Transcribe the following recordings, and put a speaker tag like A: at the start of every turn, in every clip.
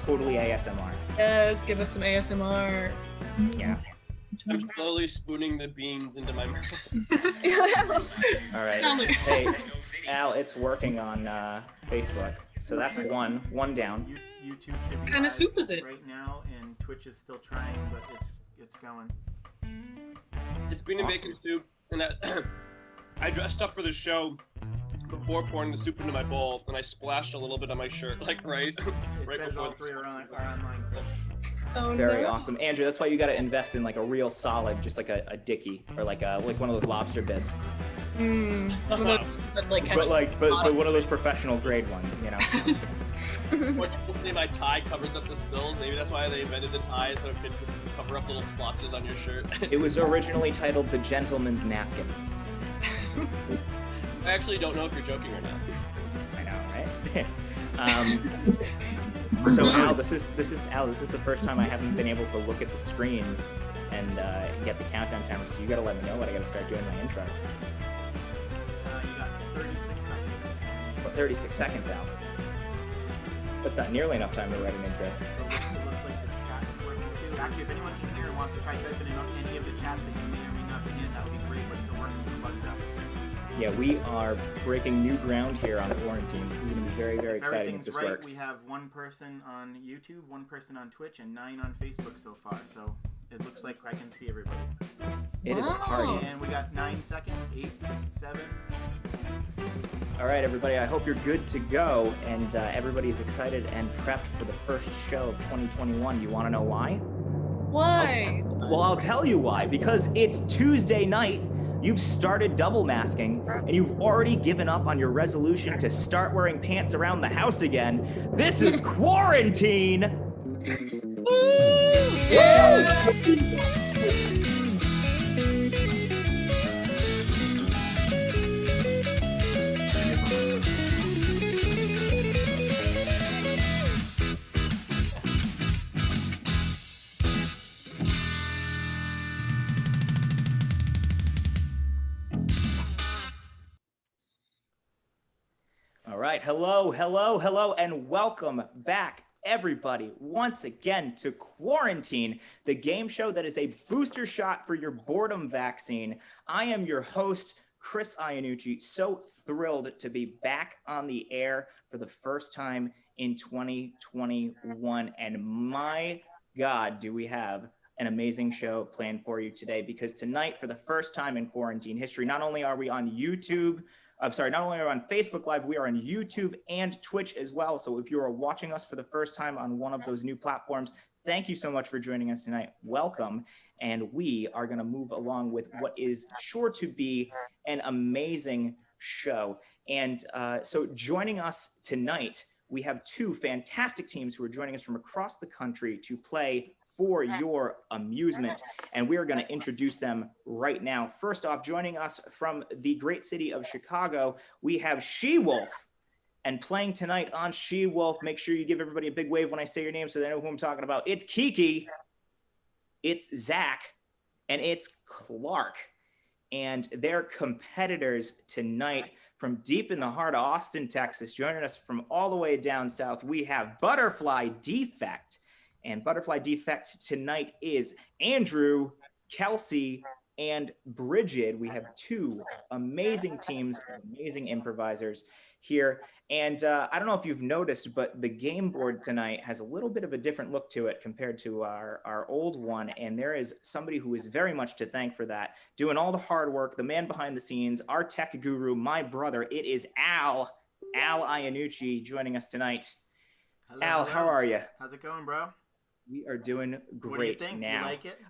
A: totally ASMR.
B: Yes, give us some ASMR.
A: Yeah.
C: I'm slowly spooning the beans into my mouth.
A: All right. Hey, Al, it's working on Facebook. So that's one down.
D: YouTube should be
B: What kind of soup is it?
D: right now, and Twitch is still trying, but it's going.
C: It's bean and bacon soup, and I dressed up for the show before pouring the soup into my bowl, and I splashed a little bit on my shirt, like right
D: Says
C: before.
D: all three are online.
B: Oh,
A: Very
B: no.
A: awesome. Andrew, that's why you got to invest in like a real solid, just like a dickie or like one of those lobster bibs.
B: But
A: one of those professional grade ones, you know.
C: Fortunately, my tie covers up the spills. Maybe that's why they invented the tie, so it could just cover up little splotches on your shirt.
A: It was originally titled the Gentleman's Napkin.
C: I actually don't know if you're joking or not.
A: I know, right? So Al, this is the first time I haven't been able to look at the screen and get the countdown timer. So you got to let me know when I got to start doing my intro.
D: You got 36 seconds.
A: Well, 36 seconds, Al. That's not nearly enough time to write an intro.
D: So it looks like the chat is working too. Actually, if anyone can hear and wants to try typing in any of the chats that you may or may not be in, that would be great. We're still working some bugs out.
A: Yeah, we are breaking new ground here on quarantine. This is going to be very, very exciting if this
D: right,
A: works.
D: We have one person on YouTube, one person on Twitch, and 9 on Facebook so far. So it looks like I can see everybody.
A: It is a party.
D: And we got 9 seconds, 8, 7.
A: All right, everybody, I hope you're good to go, and everybody's excited and prepped for the first show of 2021. You want to know why?
B: Why?
A: Well, I'll tell you why. Because it's Tuesday night. You've started double masking, and you've already given up on your resolution to start wearing pants around the house again. This is quarantine! Yeah! All right, hello, and welcome back, everybody, once again to Quarantine, the game show that is a booster shot for your boredom vaccine. I am your host, Chris Iannucci, so thrilled to be back on the air for the first time in 2021, and my God, do we have an amazing show planned for you today, because tonight, for the first time in quarantine history, not only are we on not only are we on Facebook Live, we are on YouTube and Twitch as well. So if you are watching us for the first time on one of those new platforms, thank you so much for joining us tonight. Welcome. And we are going to move along with what is sure to be an amazing show. And so joining us tonight, we have two fantastic teams who are joining us from across the country to play for your amusement, and we are going to introduce them right now. First off, joining us from the great city of Chicago, we have SheWolf, and playing tonight on SheWolf, make sure you give everybody a big wave when I say your name so they know who I'm talking about. It's Kiki, it's Zach, and it's Clark, and they're competitors tonight from deep in the heart of Austin, Texas. Joining us from all the way down south, we have Butterfly Defect. And Butterfly Defect tonight is Andrew, Kelsey, and Bridget. We have two amazing teams, amazing improvisers here. And I don't know if you've noticed, but the game board tonight has a little bit of a different look to it compared to our old one. And there is somebody who is very much to thank for that, doing all the hard work, the man behind the scenes, our tech guru, my brother. It is Al Iannucci joining us tonight.
D: Hello,
A: Al, how are you?
D: How's it going, bro?
A: We are doing great.
D: What do you think?
A: Now.
D: You like it?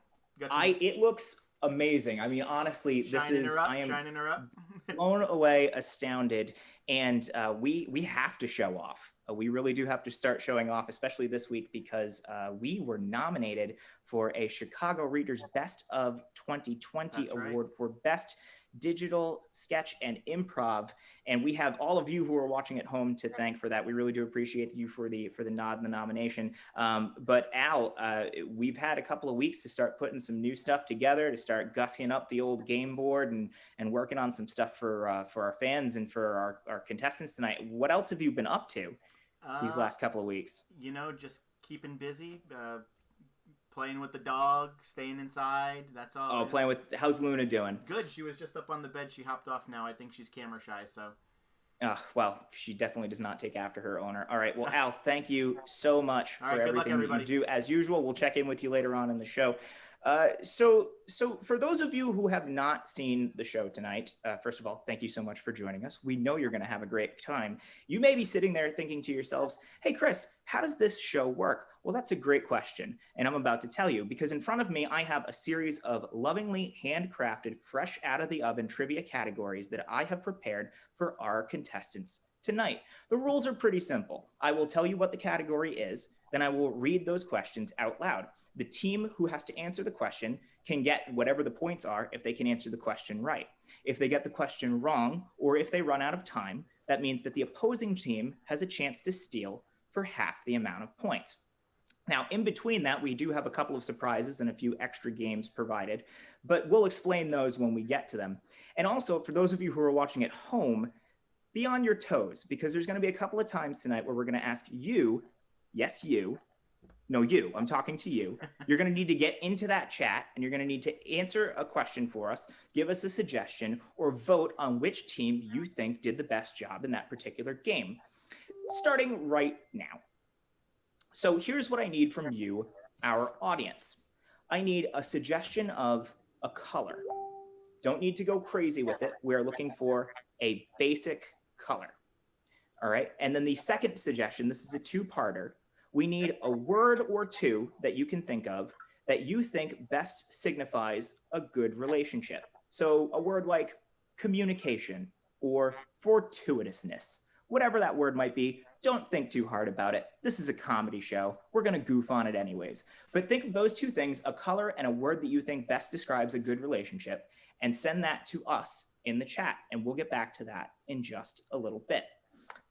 A: It looks amazing. I mean, honestly, I am
D: shining her up.
A: blown away, astounded, and we have to show off. We really do have to start showing off, especially this week, because we were nominated for a Chicago Readers Best of 2020 award for Best Digital Sketch and Improv, and we have all of you who are watching at home to thank for that. We really do appreciate you for the nod and the nomination. But Al, we've had a couple of weeks to start putting some new stuff together, to start gussying up the old game board and working on some stuff for our fans and for our contestants tonight. What else have you been up to these last couple of weeks?
D: You know, just keeping busy, playing with the dog, staying inside. That's all.
A: Oh, playing with. How's Luna doing?
D: Good. She was just up on the bed. She hopped off now. I think she's camera shy. So.
A: Well, she definitely does not take after her owner. All right. Well, Al, thank you so much for everything that you do. As usual, we'll check in with you later on in the show. So for those of you who have not seen the show tonight, first of all, thank you so much for joining us. We know you're going to have a great time. You may be sitting there thinking to yourselves, hey, Chris, how does this show work? Well, that's a great question, and I'm about to tell you, because in front of me, I have a series of lovingly handcrafted, fresh out of the oven trivia categories that I have prepared for our contestants tonight. The rules are pretty simple. I will tell you what the category is, then I will read those questions out loud. The team who has to answer the question can get whatever the points are if they can answer the question right. If they get the question wrong, or if they run out of time, that means that the opposing team has a chance to steal for half the amount of points. Now, in between that, we do have a couple of surprises and a few extra games provided, but we'll explain those when we get to them. And also, for those of you who are watching at home, be on your toes, because there's going to be a couple of times tonight where we're going to ask you, yes, you, no, you, I'm talking to you. You're going to need to get into that chat, and you're going to need to answer a question for us, give us a suggestion, or vote on which team you think did the best job in that particular game. Starting right now. So here's what I need from you, our audience. I need a suggestion of a color. Don't need to go crazy with it. We're looking for a basic color. All right. And then the second suggestion, this is a two-parter. We need a word or two that you can think of that you think best signifies a good relationship. So a word like communication or fortuitousness, whatever that word might be. Don't think too hard about it. This is a comedy show. We're going to goof on it anyways. But think of those two things, a color and a word that you think best describes a good relationship, and send that to us in the chat. And we'll get back to that in just a little bit.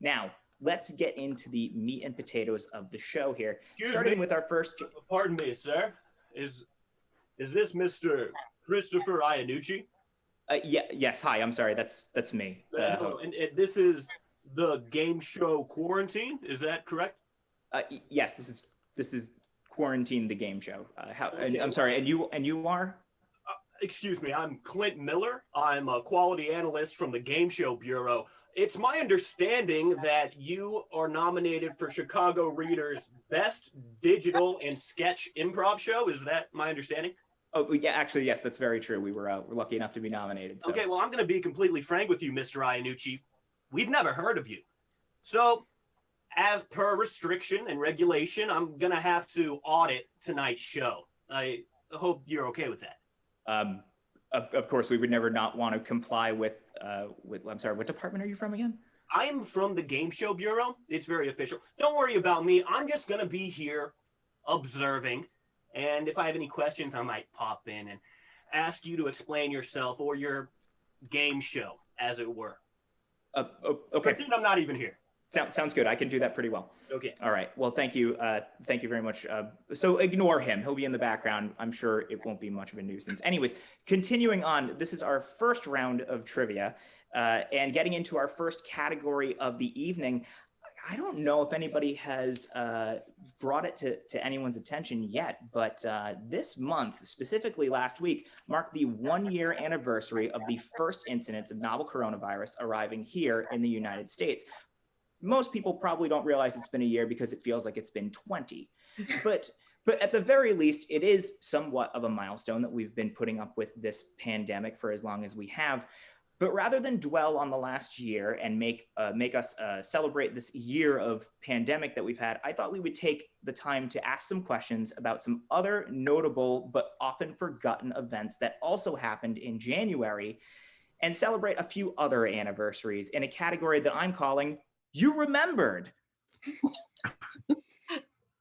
A: Now, let's get into the meat and potatoes of the show here. Starting with our first...
E: Pardon me, sir. Is this Mr. Christopher Iannucci?
A: Yes. Hi, I'm sorry. That's me.
E: Hello. And this is the game show Quarantine, is that correct?
A: Yes, this is Quarantine, the game show.
E: Okay.
A: I'm sorry, and you are?
E: Excuse me, I'm Clint Miller. I'm a quality analyst from the Game Show Bureau. It's my understanding that you are nominated for Chicago Reader's Best Digital and Sketch Improv Show. Is that my understanding?
A: Oh, yeah, actually, yes, that's very true. We're lucky enough to be nominated. So.
E: Okay, well, I'm going to be completely frank with you, Mr. Iannucci. We've never heard of you. So, as per restriction and regulation, I'm going to have to audit tonight's show. I hope you're okay with that.
A: Of course, we would never not want to comply with, I'm sorry, what department are you from again?
E: I'm from the Game Show Bureau. It's very official. Don't worry about me. I'm just going to be here observing. And if I have any questions, I might pop in and ask you to explain yourself or your game show, as it were.
A: Okay.
E: Pretend I'm not even here.
A: Sounds good. I can do that pretty well.
E: Okay.
A: All right. Well, thank you. Thank you very much. So ignore him. He'll be in the background. I'm sure it won't be much of a nuisance. Anyways, continuing on, this is our first round of trivia and getting into our first category of the evening. I don't know if anybody has brought it to anyone's attention yet, but this month, specifically last week, marked the 1-year anniversary of the first incidence of novel coronavirus arriving here in the United States. Most people probably don't realize it's been a year because it feels like it's been 20. But at the very least, it is somewhat of a milestone that we've been putting up with this pandemic for as long as we have. But rather than dwell on the last year and make us celebrate this year of pandemic that we've had, I thought we would take the time to ask some questions about some other notable but often forgotten events that also happened in January and celebrate a few other anniversaries in a category that I'm calling You Remembered.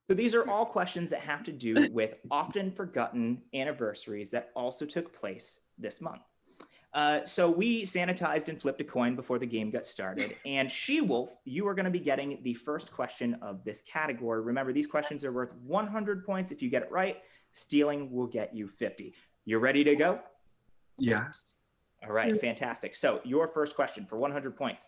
A: So these are all questions that have to do with often forgotten anniversaries that also took place this month. So we sanitized and flipped a coin before the game got started. And SheWolf, you are going to be getting the first question of this category. Remember, these questions are worth 100 points. If you get it right, stealing will get you 50. You ready to go?
F: Yes.
A: All right, fantastic. So your first question for 100 points.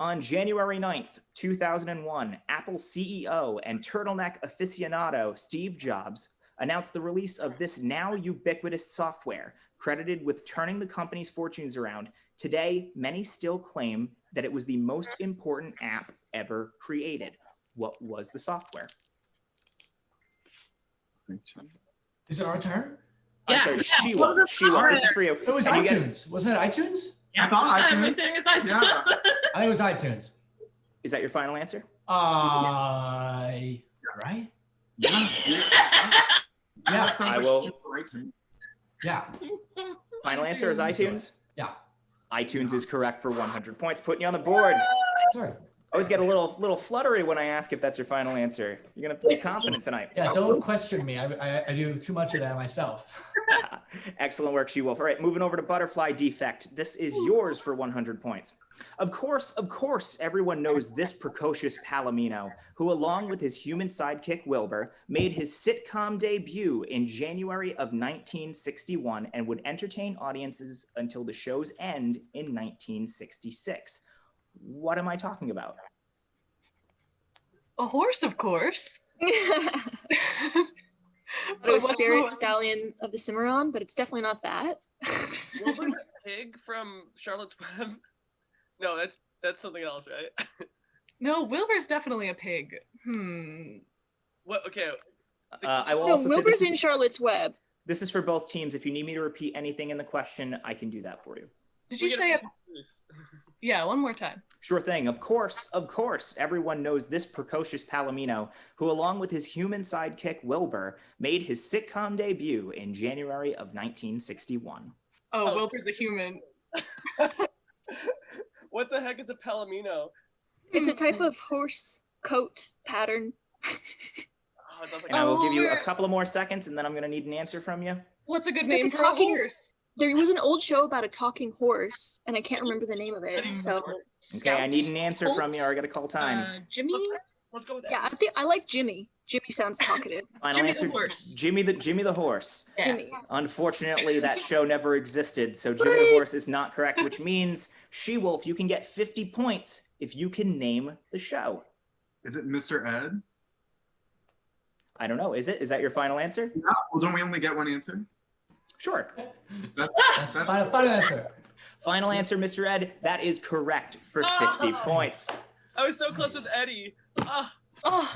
A: On January 9th, 2001, Apple CEO and turtleneck aficionado Steve Jobs announced the release of this now ubiquitous software, credited with turning the company's fortunes around. Today, many still claim that it was the most important app ever created. What was the software?
F: Is it our turn?
A: I'm
B: Yeah,
A: sorry,
B: yeah.
A: SheWolf. SheWolf, this is for you.
F: It was
A: And you get-
F: iTunes. Wasn't it iTunes?
B: Yeah,
G: I thought
B: I'm
G: iTunes.
B: saying it's iTunes.
G: Yeah.
F: I think it was iTunes.
A: Is that your final answer?
F: Right?
G: Yeah.
F: Yeah.
G: That sounds
A: I
G: like
A: will-
G: super right to me.
F: Yeah.
A: Final answer is iTunes?
F: Yeah.
A: iTunes is correct for 100 points, putting you on the board.
F: Sorry.
A: I always get a little fluttery when I ask if that's your final answer. You're gonna be confident tonight.
F: Yeah, don't question me. I do too much of that myself.
A: Excellent work, SheWolf. All right, moving over to Butterfly Defect. This is yours for 100 points. Of course, everyone knows this precocious Palomino, who, along with his human sidekick Wilbur, made his sitcom debut in January of 1961 and would entertain audiences until the show's end in 1966. What am I talking about?
B: A horse, of course.
H: But a spirit stallion of the Cimarron, but it's definitely not that.
C: Wilbur the pig from Charlotte's Web? No, that's something else, right?
B: No, Wilbur's definitely a pig.
C: What? Okay.
A: I will
H: No,
A: also say
H: Wilbur's
A: this
H: in
A: is,
H: Charlotte's Web.
A: this is for both teams. If you need me to repeat anything in the question, I can do that for you.
B: Did
C: We
B: you
C: get
B: say
C: a
B: it?
C: confuse.
B: Yeah, one more time.
A: Sure thing. Of course, everyone knows this precocious Palomino, who, along with his human sidekick Wilbur, made his sitcom debut in January of 1961.
B: Oh, Wilbur's a human.
C: What the heck is a palomino?
H: It's a type of horse coat pattern.
C: Oh, it sounds like
A: And I will give you a
B: horse.
A: couple of more seconds, and then I'm going to need an answer from you.
B: What's a good
H: It's like
B: name
H: a
B: for a
H: talking-
B: horse?
H: There was an old show about a talking horse, and I can't remember the name of it. So
A: Okay, I need an answer from you, or I got to call time.
B: Jimmy?
C: Let's go with that.
H: yeah, I like Jimmy. Jimmy sounds talkative.
A: Final
B: Jimmy
A: answer.
B: the horse.
A: Jimmy the horse.
B: Yeah.
H: Jimmy.
A: Unfortunately, that show never existed, so Jimmy the horse is not correct, which means SheWolf, you can get 50 points if you can name the show.
G: Is it Mr. Ed?
A: I don't know. Is it? Is that your final answer?
G: Yeah. Well, don't we only get one answer?
A: Sure.
F: That's final answer.
A: Final answer, Mr. Ed. That is correct for 50 points.
C: I was so close with Eddie. Ah,
B: Oh,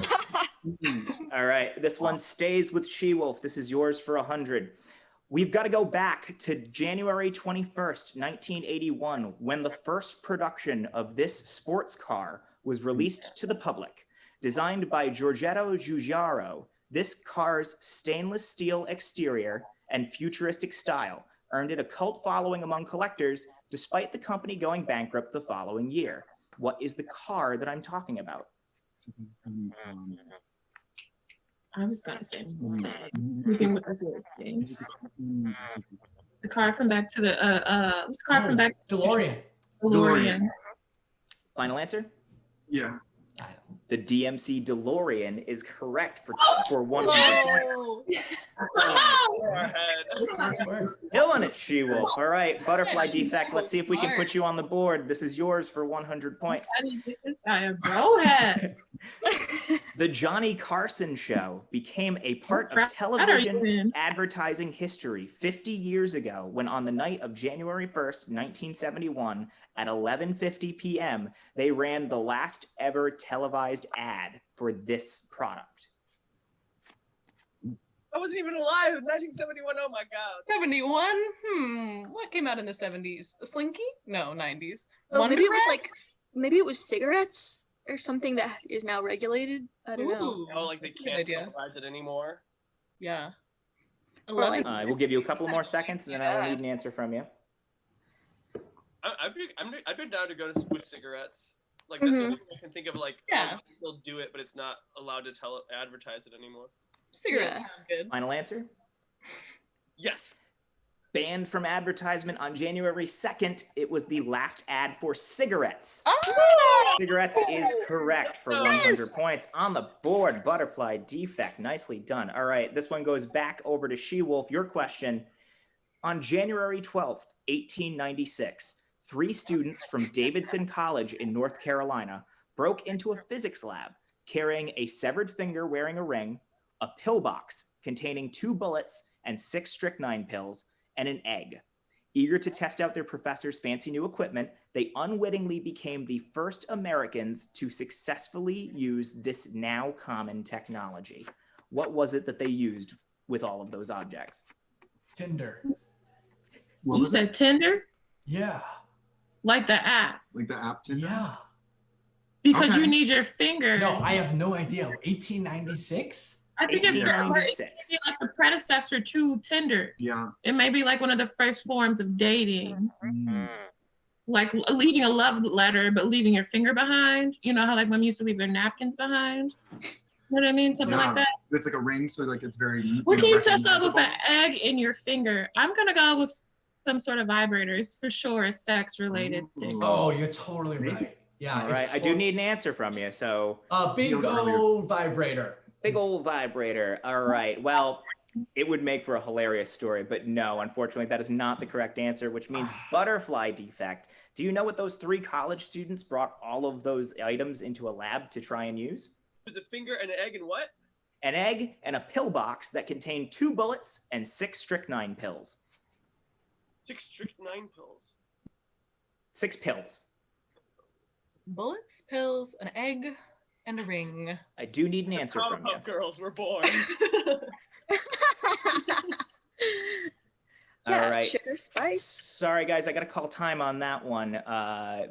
A: All right. This one stays with SheWolf. This is yours for 100. We've got to go back to January 21st, 1981, when the first production of this sports car was released to the public. Designed by Giorgetto Giugiaro, this car's stainless steel exterior and futuristic style earned it a cult following among collectors, despite the company going bankrupt the following year. What is the car that I'm talking about?
I: I was gonna say moving with other things. The car from Back to the what's the car from Back
F: DeLorean.
I: DeLorean.
A: Final anscer?
G: Yeah.
F: I don't-
A: The DMC DeLorean is correct for 100 points.
C: our head.
F: Nice work.
A: Killing it, SheWolf. All right, Butterfly Defect. Let's see if we can put you on the board. This is yours for 100 points.
I: I didn't get this guy a brohead.
A: The Johnny Carson Show became a part of
I: What are you
A: television
I: in?
A: advertising history 50 years ago when, on the night of January 1st, 1971, at 11:50 p.m., they ran the last ever televised ad for this product.
C: I wasn't even alive in 1971. Oh my god.
B: 71? What came out in the 70s? A Slinky? No, 90s.
H: Oh,
B: Wonder
H: maybe it was
B: Bread?
H: like, maybe it was cigarettes or something that is now regulated. I don't know.
B: Ooh,
C: Oh, like they
B: that's a good
C: can't
B: idea.
C: televize it anymore.
B: Yeah.
H: Or like-
B: 11.
A: I will give you a couple more seconds, and then I will
B: Yeah.
A: need an answer from you.
C: I'd be down to go to with cigarettes. Like that's the only thing I can think of. Like,
B: Yeah.
C: you can still do it, but it's not allowed to advertise it anymore.
B: Cigarettes
H: Yeah.
B: sound good.
A: Final answer?
C: Yes.
A: Banned from advertisement on January 2nd, it was the last ad for cigarettes.
B: Oh!
A: Cigarettes is correct for 100 points. On the board, Butterfly Defect. Nicely done. All right, this one goes back over to SheWolf. Your question. On January 12th, 1896, 3 students from Davidson College in North Carolina broke into a physics lab carrying a severed finger wearing a ring, a pillbox containing 2 bullets and 6 strychnine pills, and an egg. Eager to test out their professor's fancy new equipment, they unwittingly became the first Americans to successfully use this now common technology. What was it that they used with all of those objects?
F: Tinder.
G: What
I: You
G: was
I: said
G: it?
I: Tinder?
F: Yeah.
I: Like the app.
G: Like the app Tinder?
F: Yeah.
I: Because
G: Okay.
I: you need your finger.
F: No, I have no idea. 1896?
I: I think it's
A: 1896.
I: be like the predecessor to Tinder.
G: Yeah.
I: It may be like one of the first forms of dating.
G: Mm.
I: Like leaving a love letter, but leaving your finger behind. You know how like women used to leave their napkins behind? You know what I mean? Something
G: Yeah.
I: like that.
G: It's like a ring, so like it's very.
I: What can you test out with
G: recognizable.
I: an egg in your finger? I'm gonna go with some sort of vibrator. It's for sure a sex related thing.
F: Oh, you're totally
G: Maybe.
F: right. Yeah.
A: All right,
F: it's
A: I do need an answer from you. So,
F: a big
G: Feels earlier.
F: old vibrator.
A: big old vibrator. All right. Well, it would make for a hilarious story, but no, unfortunately, that is not the correct answer, which means butterfly defect. Do you know what those 3 college students brought all of those items into a lab to try and use?
C: It was a finger, an egg, and what?
A: An egg and a pillbox that contained 2 bullets and 6 strychnine pills.
C: 6 strychnine pills.
A: 6 pills.
B: Bullets, pills, an egg, and a ring.
A: I do need an answer from you.
C: Powerpuff Girls were born.
H: Yeah,
A: All right.
H: sugar spice.
A: Sorry, guys, I got to call time on that one.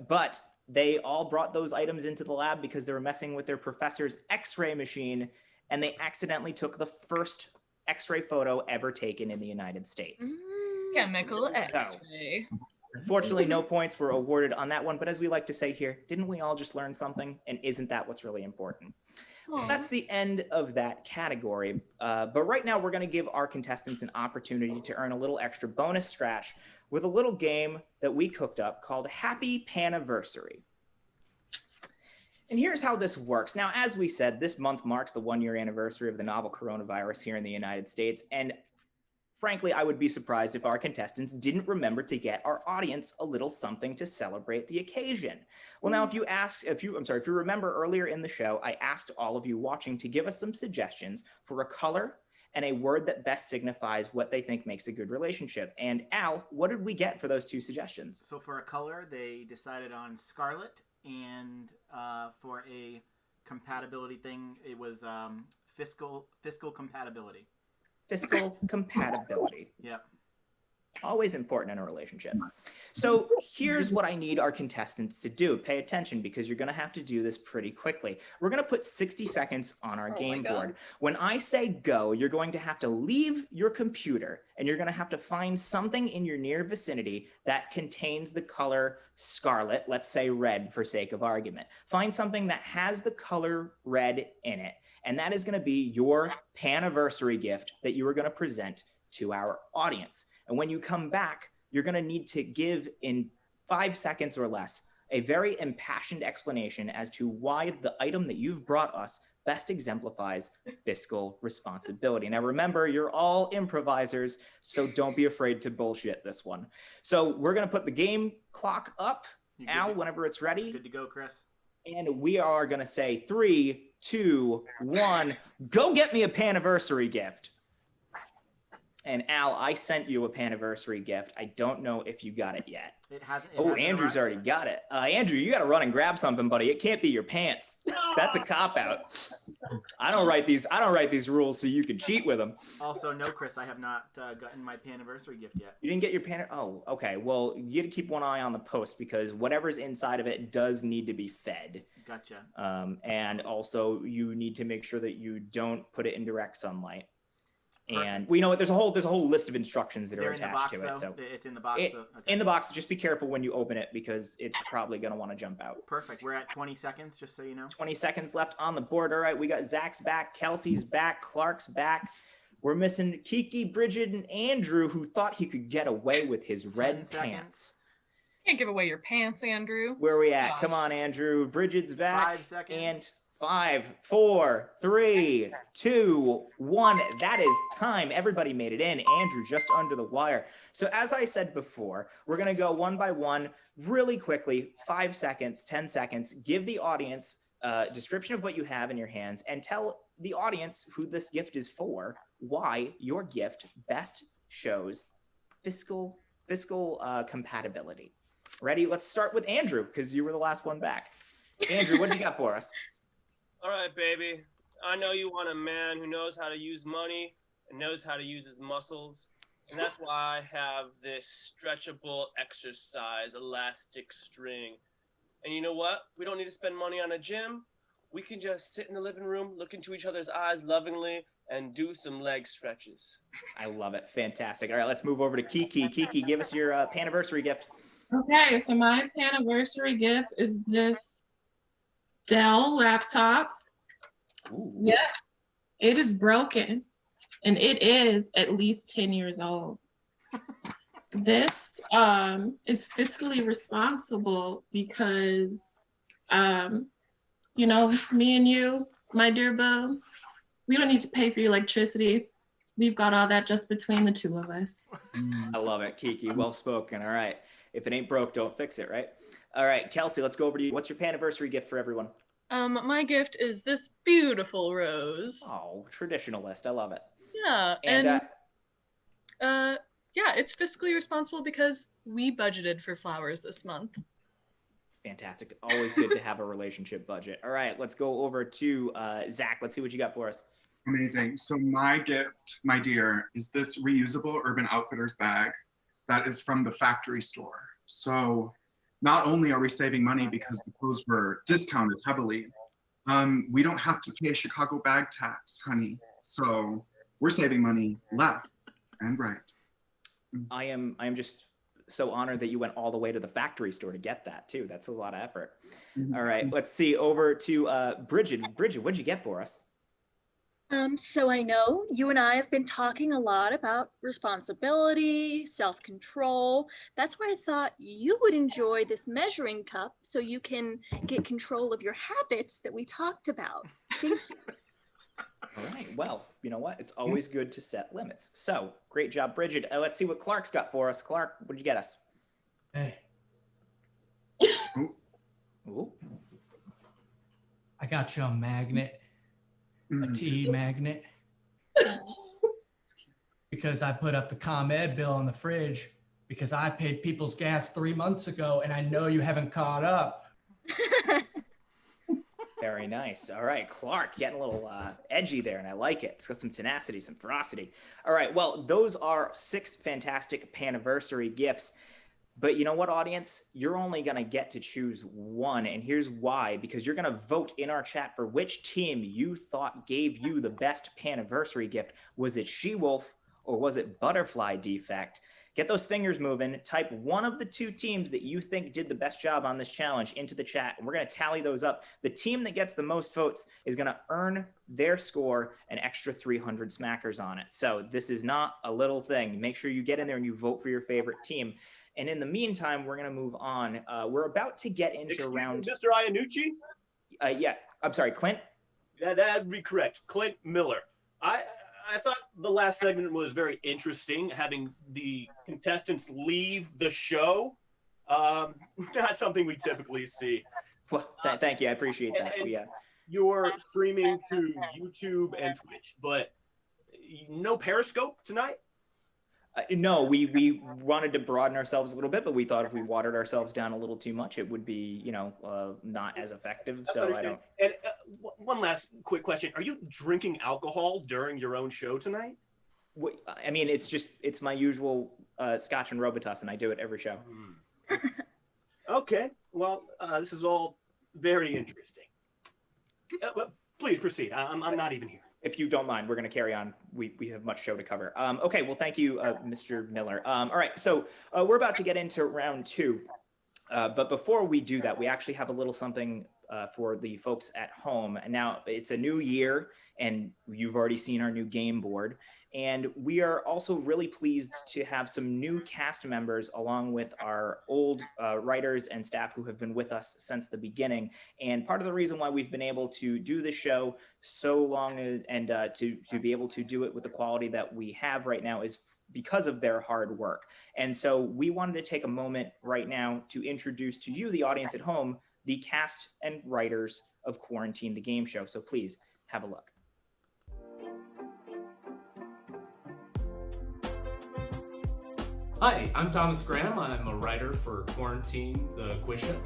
A: But they all brought those items into the lab because they were messing with their professor's X-ray machine, and they accidentally took the first X-ray photo ever taken in the United States.
B: Chemical X-ray.
A: Fortunately, no points were awarded on that one, but as we like to say here, didn't we all just learn something? And isn't that what's really important?
B: Aw.
A: That's the end of that category. But right now, we're going to give our contestants an opportunity to earn a little extra bonus scratch with a little game that we cooked up called Happy Paniversary. And here's how this works. Now, as we said, this month marks the 1-year anniversary of the novel coronavirus here in the United States. And frankly, I would be surprised if our contestants didn't remember to get our audience a little something to celebrate the occasion. Well, now, if you remember earlier in the show, I asked all of you watching to give us some suggestions for a color and a word that best signifies what they think makes a good relationship. And Al, what did we get for those 2 suggestions?
D: So for a color, they decided on scarlet, and for a compatibility thing, it was fiscal compatibility.
A: Fiscal compatibility.
D: Yep.
A: Always important in a relationship. So here's what I need our contestants to do. Pay attention because you're going to have to do this pretty quickly. We're going to put 60 seconds on our game board. When I say go, you're going to have to leave your computer and you're going to have to find something in your near vicinity that contains the color scarlet, let's say red for sake of argument. Find something that has the color red in it. And that is going to be your paniversary gift that you are going to present to our audience. And when you come back, you're going to need to give in 5 seconds or less a very impassioned explanation as to why the item that you've brought us best exemplifies fiscal responsibility. Now, remember, you're all improvisers, so don't be afraid to bullshit this one. So we're going to put the game clock up, Al, whenever it's ready.
D: Good to go, Chris.
A: And we are going to say 3, 2, 1, go get me a paniversary gift. And Al, I sent you a paniversary gift. I don't know if you got it yet.
D: It hasn't.
A: Andrew's already got it. Andrew, you got to run and grab something, buddy. It can't be your pants. That's a cop out. I don't write these rules so you can cheat with them.
D: Also, no, Chris, I have not gotten my paniversary gift yet.
A: You didn't get your pan. Oh, okay. Well, you got to keep one eye on the post because whatever's inside of it does need to be fed.
D: Gotcha.
A: And also, you need to make sure that you don't put it in direct sunlight.
D: Perfect.
A: And we know what there's a whole list of instructions that
D: They're
A: are
D: in the
A: attached
D: box,
A: to it.
D: though?
A: So
D: It's in the box, though? Okay.
A: in the box, just be careful when you open it because it's probably going to want to jump out.
D: Perfect. We're at 20 seconds, just so you know.
A: 20 seconds left on the board. All right, we got Zach's back, Kelsey's back, Clark's back. We're missing Kiki, Bridget, and Andrew, who thought he could get away with his red pants.
B: Can't give away your pants, Andrew.
A: Where are we at?
B: Gosh.
A: Come on, Andrew. Bridget's back.
D: 5 seconds.
A: And 5, 4, 3, 2, 1. That is time. Everybody made it in. Andrew just under the wire. So as I said before, we're going to go one by one really quickly, 5 seconds, 10 seconds. Give the audience a description of what you have in your hands and tell the audience who this gift is for, why your gift best shows fiscal compatibility. Ready? Let's start with Andrew because you were the last one back. Andrew, what do you got for us?
C: All right, baby. I know you want a man who knows how to use money and knows how to use his muscles. And that's why I have this stretchable exercise elastic string. And you know what? We don't need to spend money on a gym. We can just sit in the living room, look into each other's eyes lovingly, and do some leg stretches.
A: I love it. Fantastic. All right, let's move over to Kiki. Kiki, give us your Paniversary gift.
I: Okay, so my Paniversary gift is this Dell laptop.
A: Ooh.
I: Yes, it is broken, and it is at least 10 years old. This is fiscally responsible because, you know, me and you, my dear boo, we don't need to pay for your electricity. We've got all that just between the two of us.
A: I love it, Kiki. Well spoken. All right. If it ain't broke, don't fix it, right? All right, Kelsey, let's go over to you. What's your Paniversary gift for everyone?
B: My gift is this beautiful rose.
A: Oh, traditionalist. I love it.
B: Yeah, and yeah, it's fiscally responsible because we budgeted for flowers this month.
A: Fantastic. Always good to have a relationship budget. All right, let's go over to Zach. Let's see what you got for us.
G: Amazing. So my gift, my dear, is this reusable Urban Outfitters bag that is from the factory store. So not only are we saving money because the clothes were discounted heavily, we don't have to pay Chicago bag tax, honey. So we're saving money left and right.
A: I am just so honored that you went all the way to the factory store to get that too. That's a lot of effort. All right, let's see, over to Bridget. Bridget, what'd you get for us?
H: So I know you and I have been talking a lot about responsibility, self-control. That's why I thought you would enjoy this measuring cup so you can get control of your habits that we talked about. Thank you.
A: All right, well, you know what? It's always good to set limits. So, great job, Bridget. Let's see what Clark's got for us. Clark, what'd you get us?
F: Hey,
A: Ooh.
F: I got you a magnet, a tea magnet, because I put up the ComEd bill on the fridge because I paid people's gas 3 months ago and I know you haven't caught up.
A: Very nice. All right, Clark, getting a little edgy there, and I like it. It's got some tenacity, some ferocity. All right, well, those are 6 fantastic Paniversary gifts. But you know what, audience? You're only going to get to choose one, and here's why. Because you're going to vote in our chat for which team you thought gave you the best Paniversary gift. Was it SheWolf or was it Butterfly Defect? Get those fingers moving. Type one of the 2 teams that you think did the best job on this challenge into the chat, and we're going to tally those up. The team that gets the most votes is going to earn their score an extra 300 smackers on it. So this is not a little thing. Make sure you get in there and you vote for your favorite team. And in the meantime, we're going to move on. We're about to get into round...
E: Mr. Iannucci?
A: Yeah, I'm sorry, Clint?
E: Yeah, that'd be correct. Clint Miller. I thought the last segment was very interesting, having the contestants leave the show. Not something we typically see.
A: Well, thank you. I appreciate that. Yeah.
E: You're streaming to YouTube and Twitch, but no Periscope tonight?
A: No, we wanted to broaden ourselves a little bit, but we thought if we watered ourselves down a little too much, it would be, you know, not as effective.
E: That's
A: so I don't.
E: And one last quick question: are you drinking alcohol during your own show tonight?
A: I mean, it's my usual Scotch and Robitussin. I do it every show.
E: Okay, well, this is all very interesting. Please proceed. I'm not even here.
A: If you don't mind, we're going to carry on. We have much show to cover. Okay, well, thank you, Mr. Miller. All right, so we're about to get into round 2. But before we do that, we actually have a little something for the folks at home. And now it's a new year, and you've already seen our new game board. And we are also really pleased to have some new cast members along with our old writers and staff who have been with us since the beginning. And part of the reason why we've been able to do the show so long and to be able to do it with the quality that we have right now is because of their hard work. And so we wanted to take a moment right now to introduce to you, the audience at home, the cast and writers of Quarantine the Game Show. So please have a look.
J: Hi, I'm Thomas Graham. I'm a writer for Quarantine, the quiz show.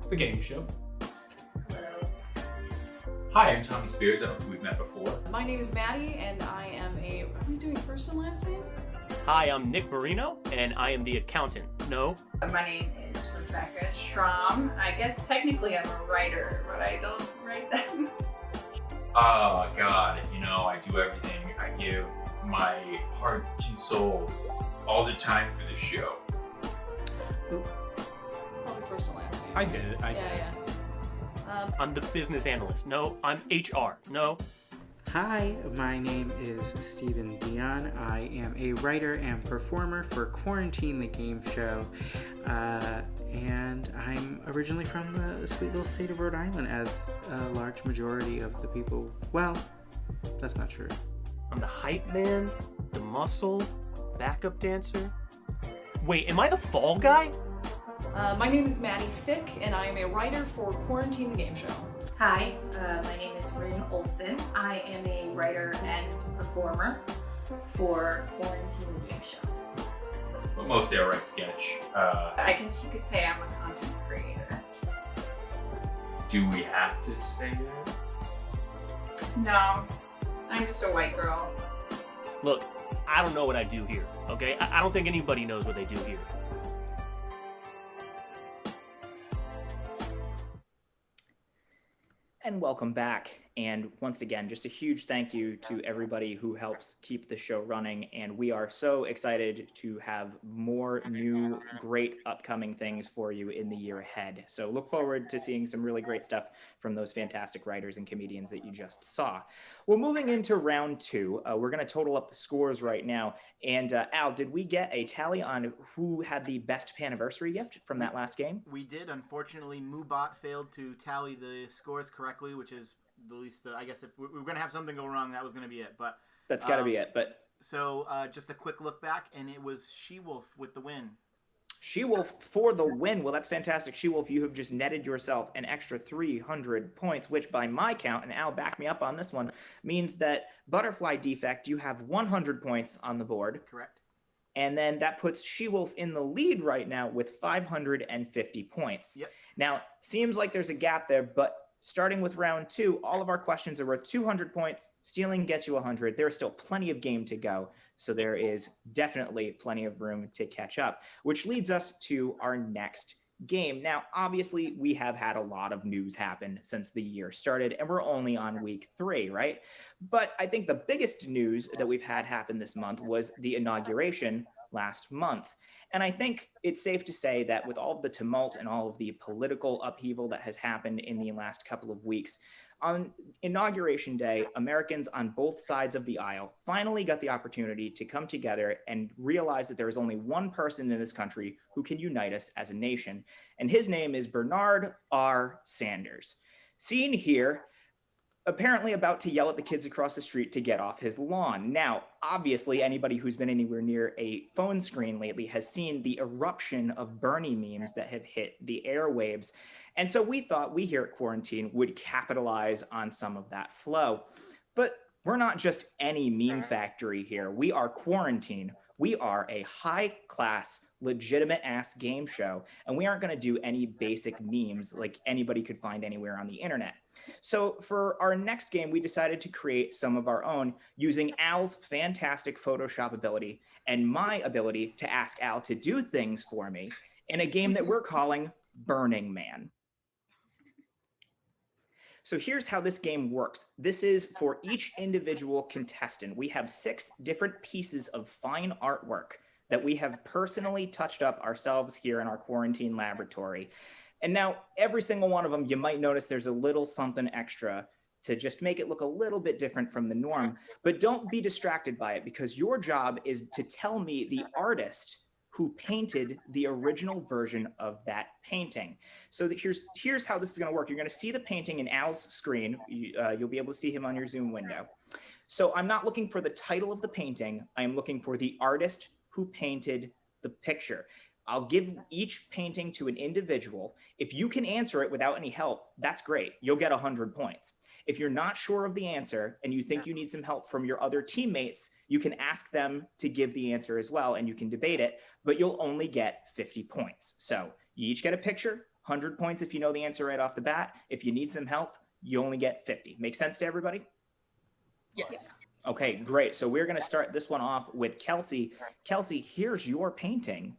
J: The game show.
K: Hello.
L: Hi, I'm Tommy Spears. I don't know if we've met before.
K: My name is Maddie, and I am a... Are we doing first and last name?
C: Hi, I'm Nick Marino, and I am the accountant. No?
K: My name is Rebecca Schramm. I guess technically I'm a writer, but I don't write them.
L: Oh, God. You know, I do everything. I give my heart and soul all the time for the show.
K: Probably first and last name.
J: I did it.
K: Yeah.
C: I'm the business analyst. No, I'm HR. No?
M: Hi, my name is Stephen Dion. I am a writer and performer for Quarantine the Game Show. And I'm originally from the sweet little state of Rhode Island, as a large majority of the people... Well, that's not true.
C: I'm the hype man, the muscle, backup dancer. Wait, am I the fall guy?
K: My name is Maddie Fick, and I am a writer for Quarantine the Game Show.
N: Hi, my name is Bryn Olson. I am a writer and performer for Quarantine the Game Show.
L: But mostly I write sketch.
N: I guess you could say I'm a content creator.
L: Do we have to say that?
N: No, I'm just a white girl.
C: Look, I don't know what I do here, okay? I don't think anybody knows what they do here.
A: And welcome back. And once again, just a huge thank you to everybody who helps keep the show running. And we are so excited to have more new, great upcoming things for you in the year ahead. So look forward to seeing some really great stuff from those fantastic writers and comedians that you just saw. Well, moving into round two, we're going to total up the scores right now. And Al, did we get a tally on who had the best Paniversary gift from that last game?
D: We did. Unfortunately, Moobot failed to tally the scores correctly, which is the least. I guess if we were going to have something go wrong, that was going to be it. But
A: that's got to be it. But
D: so just a quick look back, and it was SheWolf with the win.
A: SheWolf for the win. Well, that's fantastic. SheWolf, you have just netted yourself an extra 300 points, which by my count, and Al, back me up on this one, means that Butterfly Defect, you have 100 points on the board.
D: Correct.
A: And then that puts SheWolf in the lead right now with 550 points.
D: Yep.
A: Now, seems like there's a gap there, but starting with round two, all of our questions are worth 200 points. Stealing gets you 100. There is still plenty of game to go. So there is definitely plenty of room to catch up, which leads us to our next game. Now, obviously, we have had a lot of news happen since the year started, and we're only on week 3, right? But I think the biggest news that we've had happen this month was the inauguration last month. And I think it's safe to say that with all of the tumult and all of the political upheaval that has happened in the last couple of weeks, on Inauguration Day, Americans on both sides of the aisle finally got the opportunity to come together and realize that there is only one person in this country who can unite us as a nation. And his name is Bernard R. Sanders. Seen here, apparently about to yell at the kids across the street to get off his lawn. Now, obviously, anybody who's been anywhere near a phone screen lately has seen the eruption of Bernie memes that have hit the airwaves. And so we thought we here at Quarantine would capitalize on some of that flow. But we're not just any meme factory here. We are Quarantine. We are a high-class, legitimate-ass game show, and we aren't going to do any basic memes like anybody could find anywhere on the internet. So for our next game, we decided to create some of our own using Al's fantastic Photoshop ability and my ability to ask Al to do things for me in a game that we're calling Burning Man. So here's how this game works. This is for each individual contestant. We have 6 different pieces of fine artwork that we have personally touched up ourselves here in our Quarantine laboratory. And now every single one of them, you might notice there's a little something extra to just make it look a little bit different from the norm. But don't be distracted by it, because your job is to tell me the artist who painted the original version of that painting. So here's how this is going to work. You're going to see the painting in Al's screen. You'll be able to see him on your Zoom window. So I'm not looking for the title of the painting. I am looking for the artist who painted the picture. I'll give each painting to an individual. If you can answer it without any help, that's great. You'll get 100 points. If you're not sure of the answer and you think you need some help from your other teammates, you can ask them to give the answer as well, and you can debate it, but you'll only get 50 points. So you each get a picture, 100 points if you know the answer right off the bat. If you need some help, you only get 50. Make sense to everybody?
B: Yes.
A: Okay, great. So we're going to start this one off with Kelsey. Kelsey, here's your painting.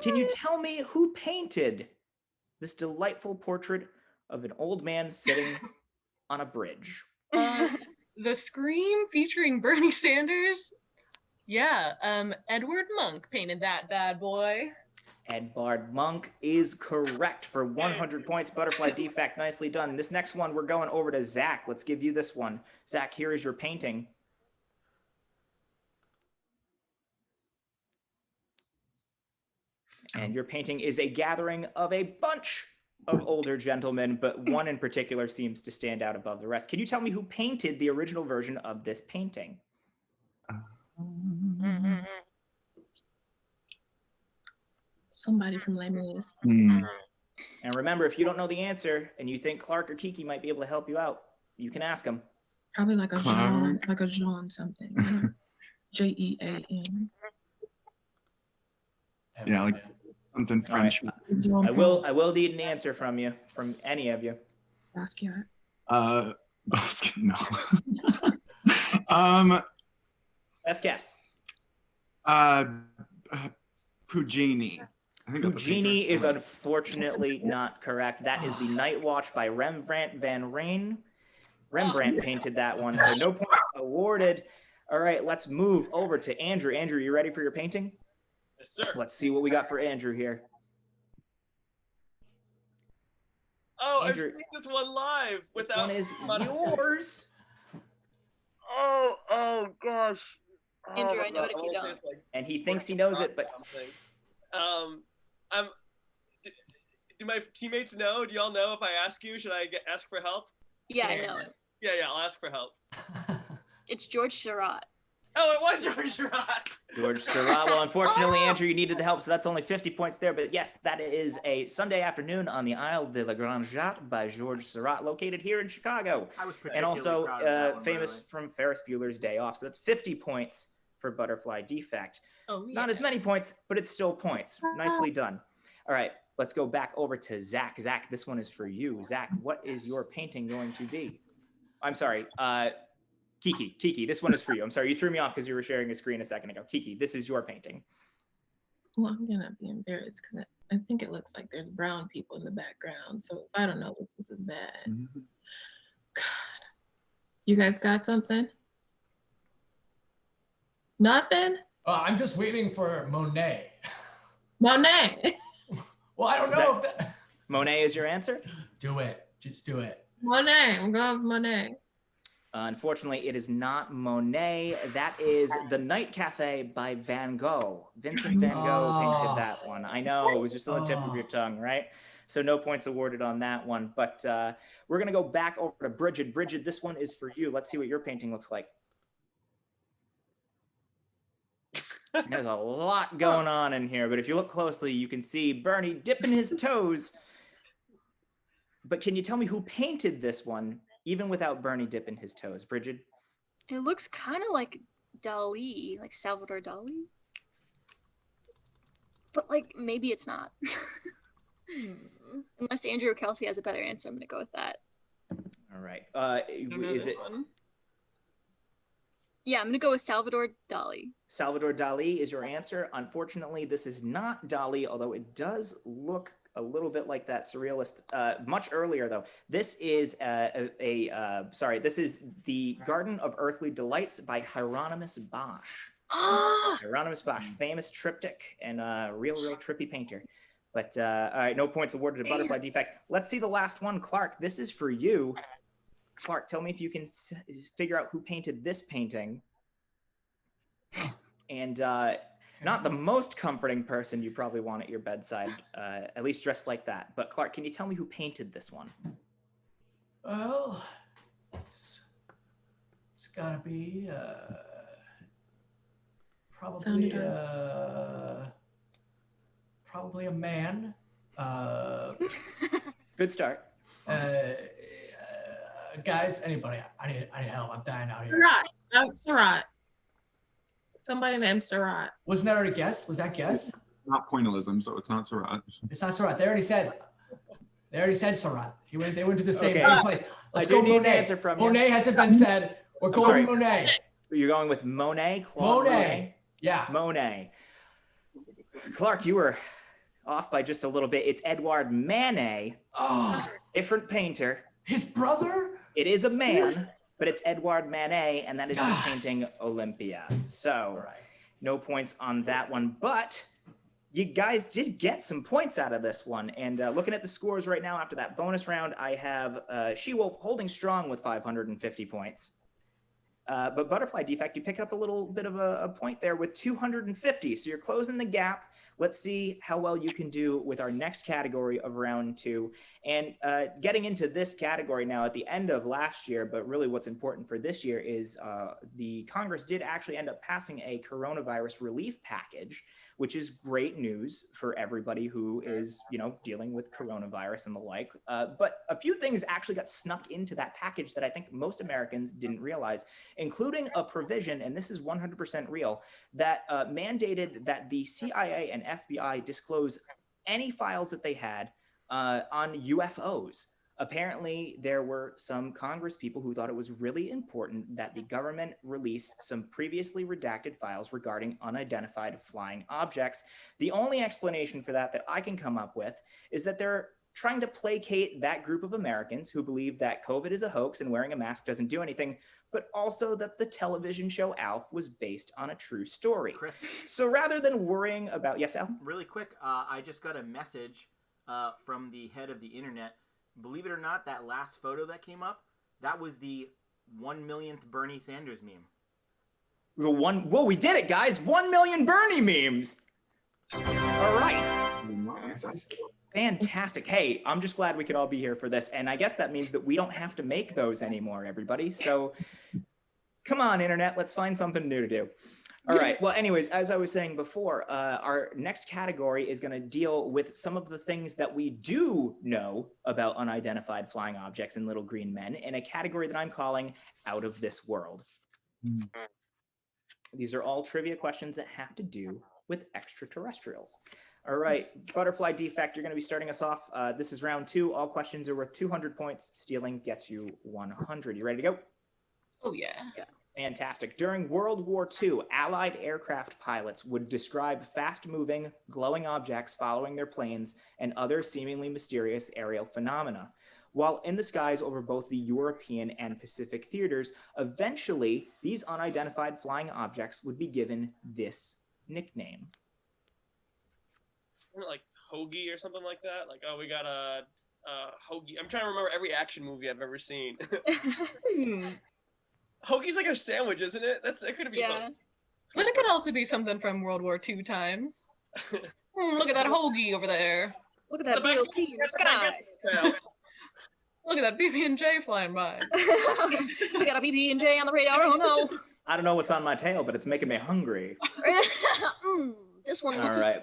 A: Can you tell me who painted this delightful portrait of an old man sitting on a bridge?
B: The Scream featuring Bernie Sanders. Yeah, Edward Monk painted that bad boy.
A: Edvard Munch is correct for 100 points. Butterfly Defect, nicely done. This next one, we're going over to Zach. Let's give you this one. Zach, here is your painting. And your painting is a gathering of a bunch of older gentlemen, but one in particular seems to stand out above the rest. Can you tell me who painted the original version of this painting?
I: Somebody from Les Mis.
A: And remember, if you don't know the answer and you think Clark or Kiki might be able to help you out, you can ask them.
I: Probably like a Jean something. Jean.
G: Yeah, like something French.
A: Right. I will need an answer from you, from any of you.
I: Basquiat.
G: Basquiat, no.
A: Best guess.
G: Puccini. I think that's
A: Puccini is unfortunately not correct. That is the Night Watch by Rembrandt van Rijn. Rembrandt painted that one, so no points awarded. All right, let's move over to Andrew. Andrew, you ready for your painting?
C: Yes, sir.
A: Let's see what we got for Andrew here.
C: Oh,
A: Andrew,
C: I've seen this one live without.
A: This one is yours.
C: Oh gosh.
H: Andrew, I know it if you don't.
A: And he thinks he knows it, but
C: do my teammates know? Do y'all know if I ask you? Should I ask for help?
H: Yeah, I know it.
C: Yeah, I'll ask for help.
H: It's George Seurat.
C: Oh, it was George Seurat.
A: George Seurat. Well, unfortunately, Andrew, you needed the help, so that's only 50 points there. But yes, that is a Sunday afternoon on the Isle de la Grande Jatte by George Seurat, located here in Chicago.
D: I was
A: and also
D: proud of that one,
A: famous
D: by the way.
A: from Ferris Bueller's Day Off. So that's 50 points for Butterfly Defect.
B: Oh, yeah.
A: Not as many points, but it's still points. Nicely done. All right, let's go back over to Zach. Zach, this one is for you. Zach, what is your painting going to be? I'm sorry, Kiki, this one is for you. I'm sorry, you threw me off because you were sharing a screen a second ago. Kiki, this is your painting.
I: Well, I'm gonna be embarrassed because I think it looks like there's brown people in the background. So if I don't know this is bad. God. You guys got something? Nothing?
F: I'm just waiting for Monet.
I: Monet.
F: Well, I don't know if that...
A: Monet is your answer?
F: Do it. Just do it.
I: Monet. I'm going with Monet.
A: Unfortunately, it is not Monet. That is The Night Cafe by Van Gogh. Vincent Van Gogh painted that one. I know, it was just on the tip of your tongue, right? So no points awarded on that one. But we're going to go back over to Bridget. Bridget, this one is for you. Let's see what your painting looks like. There's a lot going on in here, but if you look closely, you can see Bernie dipping his toes. But can you tell me who painted this one, even without Bernie dipping his toes? Bridget?
H: It looks kind of like Dali, like Salvador Dali. But like, maybe it's not. Unless Andrew or Kelsey has a better answer, I'm gonna go with that.
A: All right.
B: Is it? One.
H: Yeah, I'm gonna go with Salvador Dali.
A: Salvador Dali is your answer. Unfortunately, this is not Dali, although it does look a little bit like that surrealist. Much earlier, though. This is this is The Garden of Earthly Delights by Hieronymus Bosch. Hieronymus Bosch, famous triptych and real trippy painter. But all right, no points awarded to Butterfly Defect. Let's see the last one, Clark. This is for you. Clark, tell me if you can figure out who painted this painting. And not the most comforting person you probably want at your bedside, at least dressed like that. But Clark, can you tell me who painted this one?
F: Well, it's gotta be probably a man.
A: Good start.
F: Guys, anybody? I need help. I'm dying out here.
I: Surratt. Somebody named Surratt.
F: Wasn't that already guessed? Was that guessed?
G: Not pointillism, so it's not Surratt.
F: It's not Surratt. They already said Surratt. They went to the same place. Let's
A: I do
F: go
A: need
F: Monet.
A: an answer from you.
F: Monet hasn't been said. We're going Monet.
A: You're going with Monet? Claude
F: Monet. Yeah.
A: Monet. Clark, you were off by just a little bit. It's Edouard Manet.
F: Oh.
A: Different painter.
F: His brother?
A: It is a man, but it's Edouard Manet, and that is the painting Olympia. So, no points on that one. But you guys did get some points out of this one. And looking at the scores right now after that bonus round, I have SheWolf holding strong with 550 points. But Butterfly Defect, you pick up a little bit of a point there with 250. So you're closing the gap. Let's see how well you can do with our next category of round 2. And getting into this category now at the end of last year, but really what's important for this year is the Congress did actually end up passing a coronavirus relief package, which is great news for everybody who is, dealing with coronavirus and the like. But a few things actually got snuck into that package that I think most Americans didn't realize, including a provision, and this is 100% real, that mandated that the CIA and FBI disclose any files that they had on UFOs. Apparently, there were some Congress people who thought it was really important that the government release some previously redacted files regarding unidentified flying objects. The only explanation for that I can come up with is that they're trying to placate that group of Americans who believe that COVID is a hoax and wearing a mask doesn't do anything, but also that the television show Alf was based on a true story.
D: Chris.
A: So rather than worrying about, yes, Alf?
D: Really quick, I just got a message from the head of the internet. Believe it or not, that last photo that came up, that was the 1 millionth Bernie Sanders meme.
A: Whoa, we did it, guys! 1 million Bernie memes! All right. Fantastic. Hey, I'm just glad we could all be here for this. And I guess that means that we don't have to make those anymore, everybody. So come on, internet, let's find something new to do. All right. Well, anyways, as I was saying before, our next category is going to deal with some of the things that we do know about unidentified flying objects and little green men in a category that I'm calling Out of This World. These are all trivia questions that have to do with extraterrestrials. All right, Butterfly Defect, you're going to be starting us off. This is round 2. All questions are worth 200 points. Stealing gets you 100. You ready to go?
B: Oh, yeah.
A: Fantastic. During World War II, Allied aircraft pilots would describe fast-moving, glowing objects following their planes and other seemingly mysterious aerial phenomena. While in the skies over both the European and Pacific theaters, eventually, these unidentified flying objects would be given this nickname.
C: Like hoagie or something like that. Like, oh, we got a hoagie. I'm trying to remember every action movie I've ever seen. Hoagie's like a sandwich, isn't it? It could be.
B: Yeah. But it could also be something from World War II times. Look at that hoagie over there.
H: Look at that BLT in the sky.
B: Look at that BB&J flying by.
H: We got a BB&J on the radar. Oh no.
A: I don't know what's on my tail, but it's making me hungry.
H: This one
A: All
H: looks
A: right.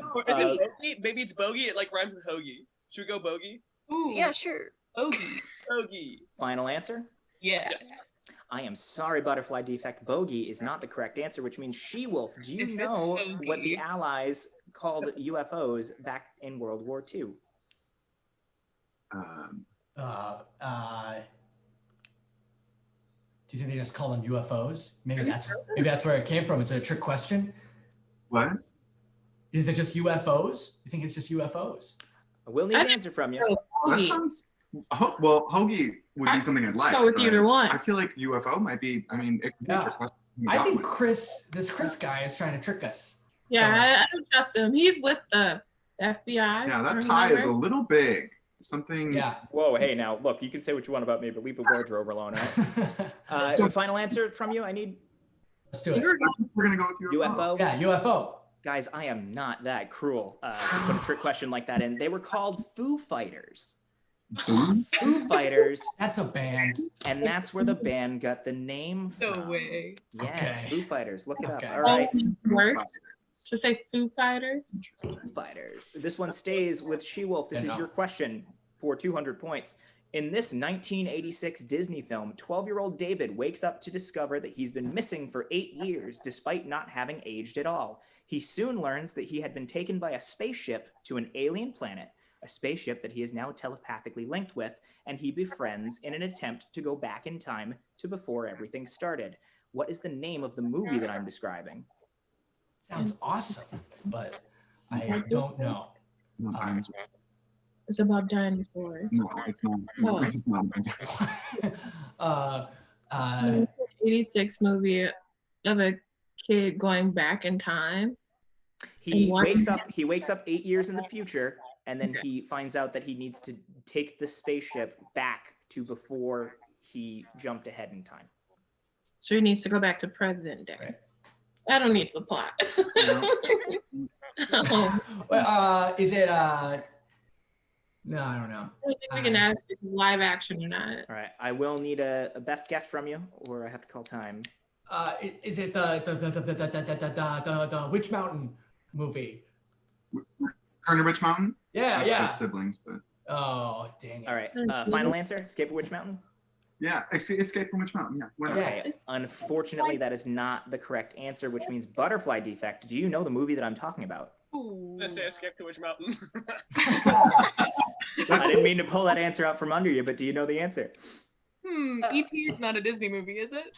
C: Maybe it's bogey. It like rhymes with hoagie. Should we go bogey?
B: Ooh.
H: Yeah, sure.
B: Bogey.
C: Bogey.
A: Final answer?
B: Yes.
A: I am sorry, Butterfly Defect. Bogey is not the correct answer, which means SheWolf. Do you know what the Allies called UFOs back in World War II?
F: Do you think they just call them UFOs? Maybe that's where it came from. Is it a trick question?
G: What?
F: Is it just UFOs? You think it's just UFOs?
A: We'll need an answer from you.
G: That sounds. Well, hoagie would be something I'd like.
I: Go with either one.
G: I feel like UFO might be. I mean, it could be a trick question.
F: I think this Chris guy is trying to trick us.
I: Yeah, I don't trust him. He's with the FBI.
G: Yeah, that tie is a little big. Something.
F: Yeah.
A: Whoa, hey, now look, you can say what you want about me, but leave the wardrobe alone. So final answer from you. I need.
F: Let's do it.
G: We're gonna go with
A: UFO.
F: Yeah, UFO.
A: Guys, I am not that cruel to put a trick question like that in. They were called Foo Fighters. Foo Fighters.
F: That's a band.
A: And that's where the band got the name from.
B: No way.
A: Yes,
F: Okay.
A: Foo Fighters. Look it up.
F: Okay.
A: All right.
I: To say Foo Fighters.
A: Foo Fighters. This one stays with SheWolf. This is your question for 200 points. In this 1986 Disney film, 12-year-old David wakes up to discover that he's been missing for 8 years despite not having aged at all. He soon learns that he had been taken by a spaceship to an alien planet, a spaceship that he is now telepathically linked with, and he befriends in an attempt to go back in time to before everything started. What is the name of the movie that I'm describing?
F: Sounds awesome, but I don't know.
I: It's about dinosaurs.
G: No, it's not.
I: Oh.
G: It's not.
I: 86 movie of a kid going back in time.
A: He wakes up 8 years in the future, and then he finds out that he needs to take the spaceship back to before he jumped ahead in time.
I: So he needs to go back to present day. Right. I don't need the plot.
F: Well, is it no, I don't know.
I: I think we can ask if it's live action or not.
A: All right, I will need a best guess from you, or I have to call time.
F: Is it the Witch Mountain movie?
G: Turn to Witch Mountain?
F: Yeah,
G: That's
F: yeah.
G: with siblings, but
F: Oh, dang it.
A: All right, final answer: Escape of Witch Mountain.
G: yeah, Escape from Witch Mountain. Yeah. Why not?
A: Okay, unfortunately, that is not the correct answer, which means Butterfly Defect. Do you know the movie that I'm talking about?
C: Let's say Escape to Witch Mountain.
A: I didn't mean to pull that answer out from under you, but do you know the answer?
B: E.T. is not a Disney movie, is it?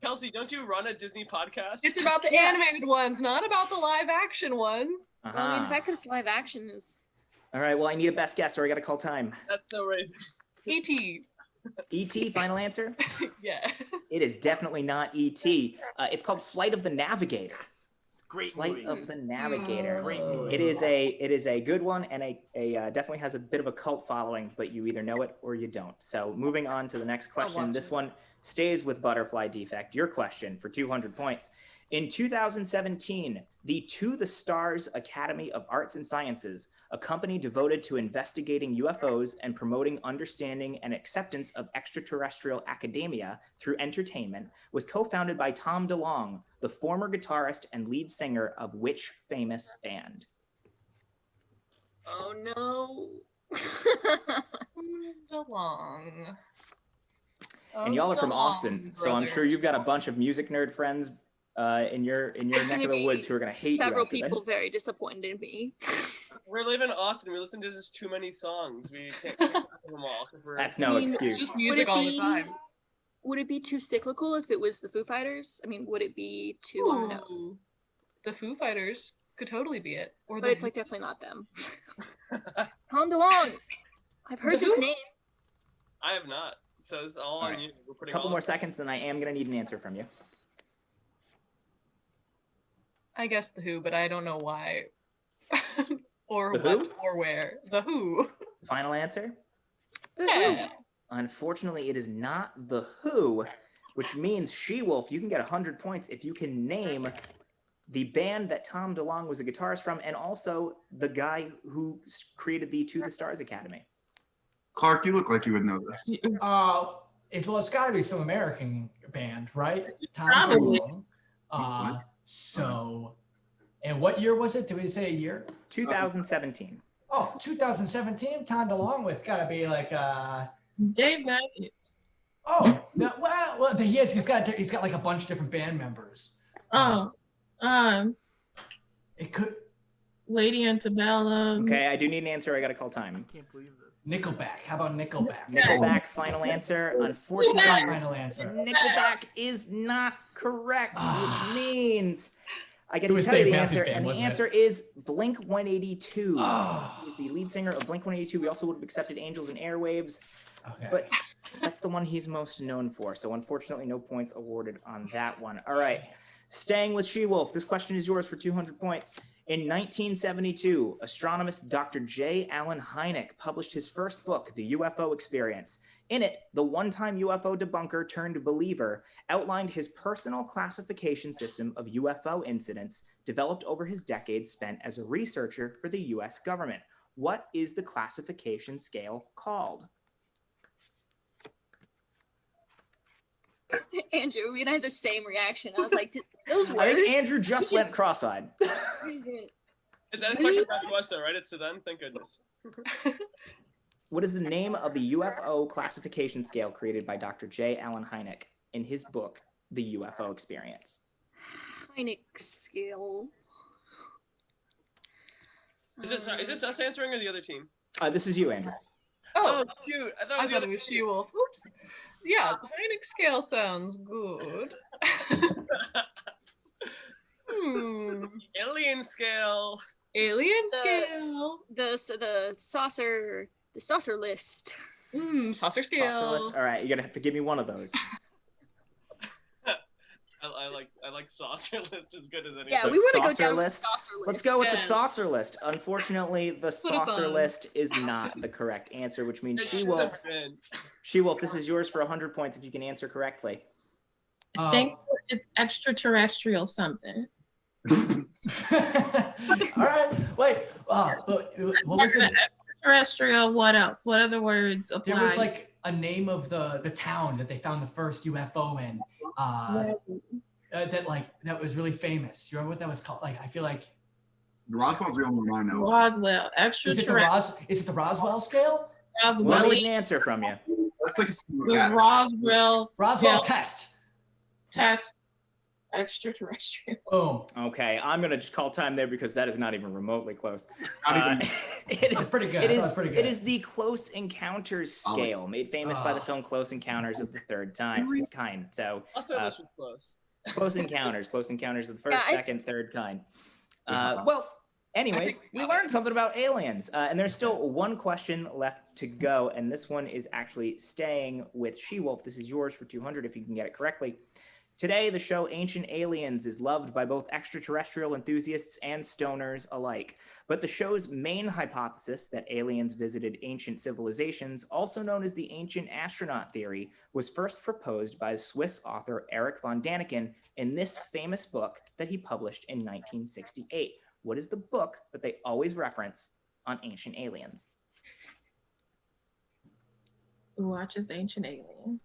C: Kelsey, don't you run a Disney podcast?
B: It's about the animated ones, not about the live action ones.
H: Well, I mean, the fact that it's live action is.
A: All right, well, I need a best guess, or I got to call time.
C: That's so right.
B: E.T.
A: E.T., final answer?
B: Yeah.
A: It is definitely not E.T. It's called Flight of the Navigator.
D: Great
A: Flight
D: movie.
A: of the Navigator.
D: Great movie.
A: It is a good one, and definitely has a bit of a cult following, but you either know it or you don't. So moving on to the next question. This one stays with Butterfly Defect. Your question for 200 points. In 2017, the To the Stars Academy of Arts and Sciences, a company devoted to investigating UFOs and promoting understanding and acceptance of extraterrestrial academia through entertainment, was co-founded by Tom DeLonge, the former guitarist and lead singer of which famous band?
H: Oh no.
B: DeLonge.
A: And y'all are from Austin, so I'm sure you've got a bunch of music nerd friends in your
H: There's
A: neck
H: gonna
A: of the
H: be
A: woods who are gonna hate
H: several
A: you. Several
H: people very disappointed in me.
C: We're living in Austin. We listen to just too many songs. We can't keep them all.
A: That's no excuse.
B: Just music all the time.
H: Would it be too cyclical if it was the Foo Fighters? I mean, would it be too on the nose?
B: The Foo Fighters could totally be it. Or
H: But it's like definitely not them. Tom DeLonge. I've heard this name.
C: I have not. So it's all on you. We're
A: A
C: putting
A: couple
C: all
A: more seconds, and I am gonna need an answer from you.
B: I guess the Who, but I don't know why. Or
A: The
B: what
A: Who?
B: or where. The Who.
A: Final answer?
B: Yeah.
A: Unfortunately, it is not The Who, which means SheWolf, you can get 100 points if you can name the band that Tom DeLonge was a guitarist from, and also the guy who created the To the Stars Academy.
G: Clark, you look like you would know this.
F: It's got to be some American band, right? Tom
I: Probably.
F: DeLonge. So, and what year was it? Did we say a year?
A: 2017.
F: Oh, 2017. Tom DeLonge. It's got to be like
I: Dave Matthews.
F: Oh, no, well, he's got like a bunch of different band members. It could.
I: Lady Antebellum.
A: Okay, I do need an answer. I got to call time.
D: I can't believe this.
F: Nickelback. How about Nickelback?
A: Nickelback, final answer. Unfortunately,
F: Final answer.
A: Nickelback is not correct, which means I get
F: It
A: to
F: was
A: tell you
F: Dave
A: the
F: Matthews
A: answer,
F: Band,
A: and the
F: wasn't it?
A: answer is Blink 182.
F: Oh.
A: He's the lead singer of Blink 182. We also would have accepted Angels and Airwaves,
F: Okay.
A: but that's the one he's most known for. So unfortunately, no points awarded on that one. All right, staying with SheWolf, this question is yours for 200 points. In 1972, astronomist Dr. J. Allen Hynek published his first book, The UFO Experience. In it, the one-time UFO debunker turned believer outlined his personal classification system of UFO incidents developed over his decades spent as a researcher for the US government. What is the classification scale called?
H: Andrew, we had the same reaction. I was like, those words?
A: I think Andrew just went cross-eyed.
C: Is that a question back to us though, right? It's to them? Thank goodness.
A: What is the name of the UFO classification scale created by Dr. J. Allen Hynek in his book, The UFO Experience?
H: Hynek scale.
C: Is this us answering or the other team?
A: This is you, Andrew.
B: Oh,
C: shoot. I
B: I thought it was SheWolf. Oops. Yeah, the Hynek scale sounds good.
C: Alien scale.
B: Alien scale.
H: The saucer list.
B: Saucer scale.
A: Saucer list. All right, you're gonna have to give me one of those.
C: I like saucer list as good as anything.
H: Yeah, we want to go down
A: list.
H: the saucer list.
A: Let's go with the saucer list. Unfortunately, the saucer list is not the correct answer, which means SheWolf, this is yours for 100 points if you can answer correctly.
I: I think it's extraterrestrial something.
F: All right, wait. What was the
I: extraterrestrial? What else? What other words apply?
F: There was like a name of the town that they found the first UFO in. That was really famous. You remember what that was called? Like, I feel like
G: Roswell's the only one I know.
I: Roswell, extraterrestrial.
F: Is it the Roswell scale?
I: Roswell.
A: Well, we can answer from you.
G: That's like
I: the Roswell
F: test.
I: Extraterrestrial.
F: Boom.
A: Okay, I'm gonna just call time there because that is not even remotely close.
F: That's pretty good.
A: It is the Close Encounters scale, made famous by the film Close Encounters of the Third Kind. So
C: Also, this was close.
A: Close Encounters of the first, second, third kind. Well, anyways, we learned something about aliens, and there's still one question left to go, and this one is actually staying with SheWolf. This is yours for 200 if you can get it correctly. Today, the show Ancient Aliens is loved by both extraterrestrial enthusiasts and stoners alike. But the show's main hypothesis that aliens visited ancient civilizations, also known as the ancient astronaut theory, was first proposed by Swiss author Erich von Däniken in this famous book that he published in 1968. What is the book that they always reference on Ancient Aliens?
I: Who watches Ancient Aliens?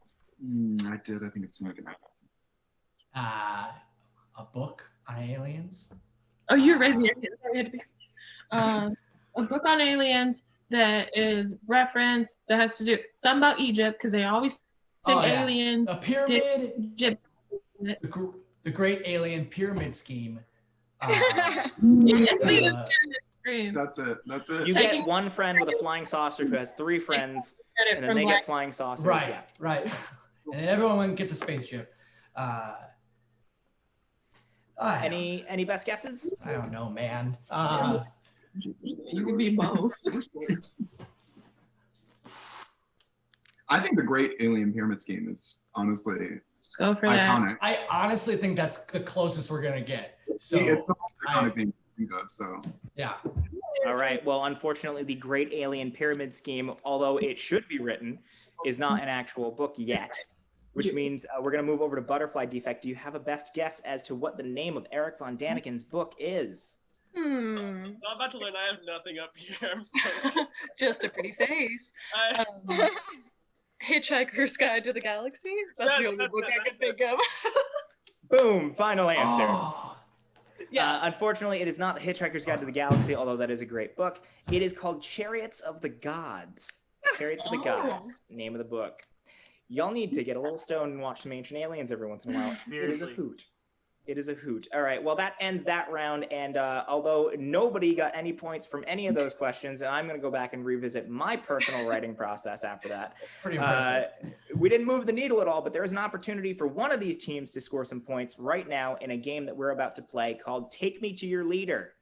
G: I did. I think it's something like
F: a book on aliens.
I: Oh, you're raising your hand. A book on aliens that is referenced that has to do something about Egypt because they always say aliens.
F: A pyramid. Egypt. The Great Alien Pyramid Scheme.
G: That's it.
A: You get one friend with a flying saucer who has three friends, and then they get flying saucers.
F: Right,
A: yeah.
F: right. And then everyone gets a spaceship.
A: Any best guesses?
F: I don't know, man.
I: You can be both.
G: I think the Great Alien Pyramid Scheme is honestly
I: Go for
G: iconic.
F: I honestly think that's the closest we're gonna get. So
G: it's the most iconic thing to think of. So
F: yeah.
A: All right. Well, unfortunately, the Great Alien Pyramid Scheme, although it should be written, is not an actual book yet. Which means we're going to move over to Butterfly Defect. Do you have a best guess as to what the name of Erich von Däniken's book is?
C: I'm about to learn. I have nothing up here. I'm sorry.
B: Just a pretty face. Hitchhiker's Guide to the Galaxy? That's the only book I can think of.
A: Boom. Final answer.
F: Oh.
A: Yeah. Unfortunately, it is not The Hitchhiker's Guide to the Galaxy, although that is a great book. It is called Chariots of the Gods. Chariots of the Gods, name of the book. Y'all need to get a little stoned and watch some Ancient Aliens every once in a while.
D: Seriously.
A: It is a hoot. It is a hoot. All right, well, that ends that round, and although nobody got any points from any of those questions, and I'm going to go back and revisit my personal writing process after that.
F: Pretty impressive.
A: We didn't move the needle at all, but there is an opportunity for one of these teams to score some points right now in a game that we're about to play called Take Me to Your Leader.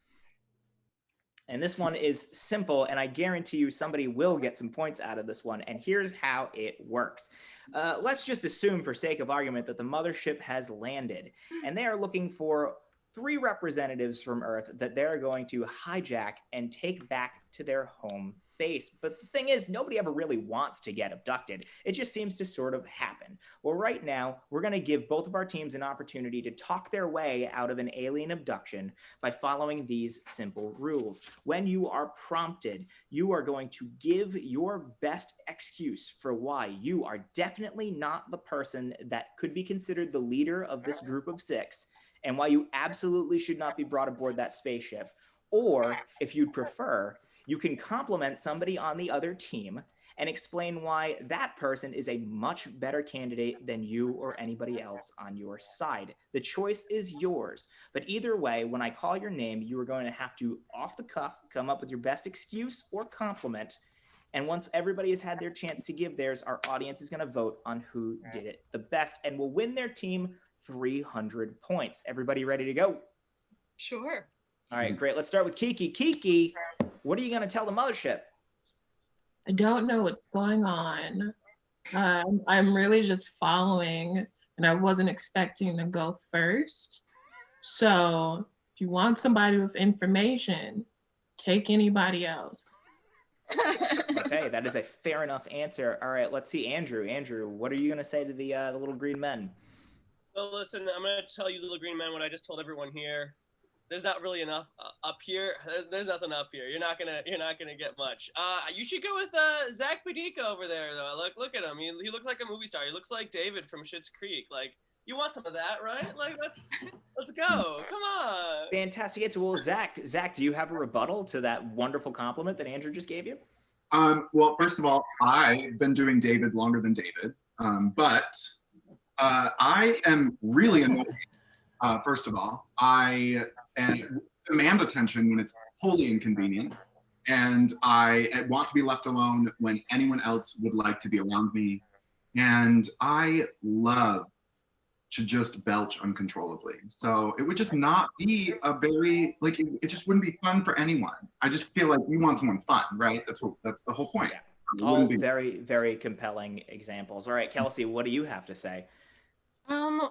A: And this one is simple, and I guarantee you somebody will get some points out of this one. And here's how it works. Let's just assume, for sake of argument, that the mothership has landed, and they are looking for 3 representatives from Earth that they're going to hijack and take back to their home base. But the thing is, nobody ever really wants to get abducted. It just seems to sort of happen. Well, right now, we're going to give both of our teams an opportunity to talk their way out of an alien abduction by following these simple rules. When you are prompted, you are going to give your best excuse for why you are definitely not the person that could be considered the leader of this group of 6, and why you absolutely should not be brought aboard that spaceship. Or, if you'd prefer, you can compliment somebody on the other team and explain why that person is a much better candidate than you or anybody else on your side. The choice is yours. But either way, when I call your name, you are going to have to, off the cuff, come up with your best excuse or compliment. And once everybody has had their chance to give theirs, our audience is going to vote on who did it the best and will win their team 300 points. Everybody ready to go?
B: Sure.
A: All right, great. Let's start with Kiki. Kiki, what are you going to tell the mothership?
I: I don't know what's going on. I'm really just following, and I wasn't expecting to go first. So if you want somebody with information, take anybody else.
A: Okay, that is a fair enough answer. All right, let's see, Andrew. Andrew, what are you going to say to the little green men?
C: Well, listen, I'm going to tell you, little green man, what I just told everyone here. There's not really enough up here. There's nothing up here. You're not gonna get much. You should go with Zach Padika over there, though. Look at him. He looks like a movie star. He looks like David from Schitt's Creek. Like, you want some of that, right? Like, let's go. Come on.
A: Fantastic answer. Well, Zach, do you have a rebuttal to that wonderful compliment that Andrew just gave you?
G: Well, first of all, I've been doing David longer than David, but I am really annoyed. First of all, I demand attention when it's wholly inconvenient, and I want to be left alone when anyone else would like to be around me. And I love to just belch uncontrollably. So it would just not be a very, like, it just wouldn't be fun for anyone. I just feel like you want someone fun, right? That's the whole point.
A: Yeah. All very, very compelling examples. All right, Kelsey, what do you have to say?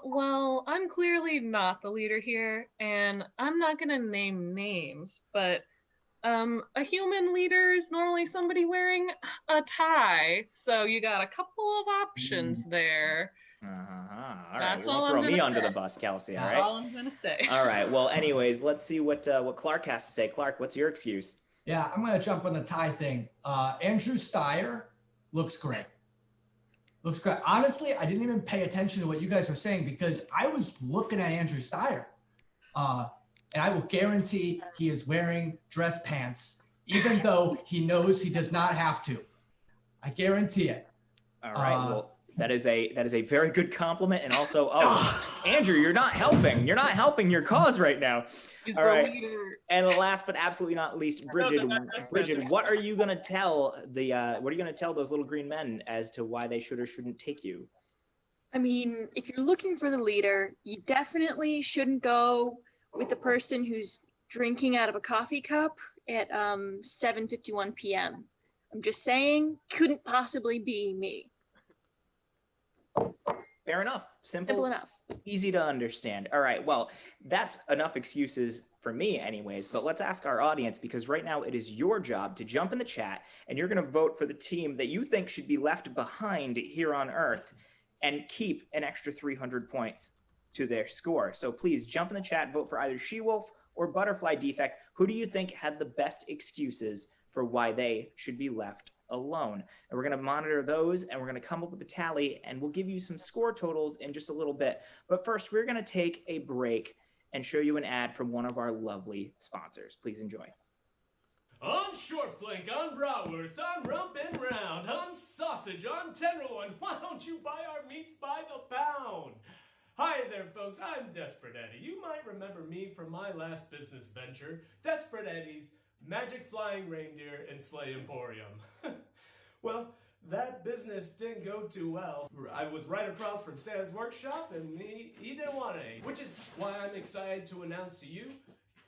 B: Well, I'm clearly not the leader here, and I'm not gonna name names, but a human leader is normally somebody wearing a tie, so you got a couple of options there.
A: All right,
B: That's
A: well,
B: all
A: don't throw
B: I'm
A: me
B: gonna
A: under
B: say.
A: the bus, Kelsey. All
B: That's
A: right.
B: all I'm gonna say.
A: All right. Well, anyways, let's see what Clark has to say. Clark, what's your excuse?
F: Yeah, I'm going to jump on the tie thing. Andrew Steyer looks great. Looks great. Honestly, I didn't even pay attention to what you guys were saying because I was looking at Andrew Steyer. And I will guarantee he is wearing dress pants, even though he knows he does not have to. I guarantee it.
A: All right. Well, that is a very good compliment. And also, Andrew, you're not helping. You're not helping your cause right now.
B: He's
A: All
B: the
A: right.
B: leader.
A: And last but absolutely not least, Bridget, what are you going to tell those little green men as to why they should or shouldn't take you?
H: I mean, if you're looking for the leader, you definitely shouldn't go with the person who's drinking out of a coffee cup at 7:51 p.m. I'm just saying, couldn't possibly be me.
A: Fair enough. Simple
H: enough.
A: Easy to understand. All right. Well, that's enough excuses for me anyways, but let's ask our audience, because right now it is your job to jump in the chat and you're going to vote for the team that you think should be left behind here on Earth and keep an extra 300 points to their score. So please jump in the chat, vote for either SheWolf or Butterfly Defect. Who do you think had the best excuses for why they should be left alone? And we're going to monitor those and we're going to come up with a tally and we'll give you some score totals in just a little bit. But first, we're going to take a break and show you an ad from one of our lovely sponsors. Please enjoy.
J: On short flank, on bratwurst, on rump and round, on sausage, on tenderloin, why don't you buy our meats by the pound? Hi there, folks. I'm Desperate Eddie. You might remember me from my last business venture, Desperate Eddie's Magic Flying Reindeer and Sleigh Emporium. Well, that business didn't go too well. I was right across from Santa's workshop and he didn't want any, which is why I'm excited to announce to you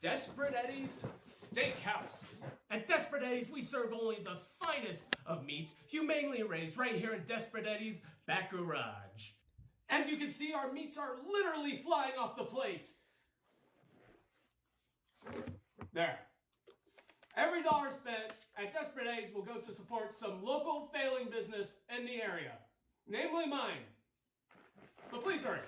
J: Desperate Eddie's Steakhouse. At Desperate Eddie's, we serve only the finest of meats, humanely raised right here in Desperate Eddie's back garage. As you can see, our meats are literally flying off the plate. There. Every dollar spent at Desperate Eddie's will go to support some local failing business in the area, namely mine. But please hurry,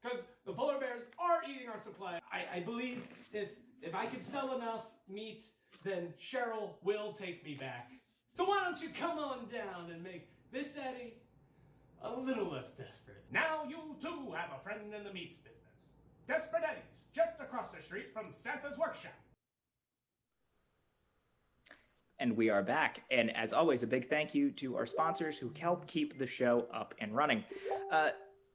J: because the polar bears are eating our supply. I believe if I can sell enough meat, then Cheryl will take me back. So why don't you come on down and make this Eddie a little less desperate. Now you too have a friend in the meats business. Desperate Eddie's, just across the street from Santa's workshop.
A: And we are back. And as always, a big thank you to our sponsors who help keep the show up and running.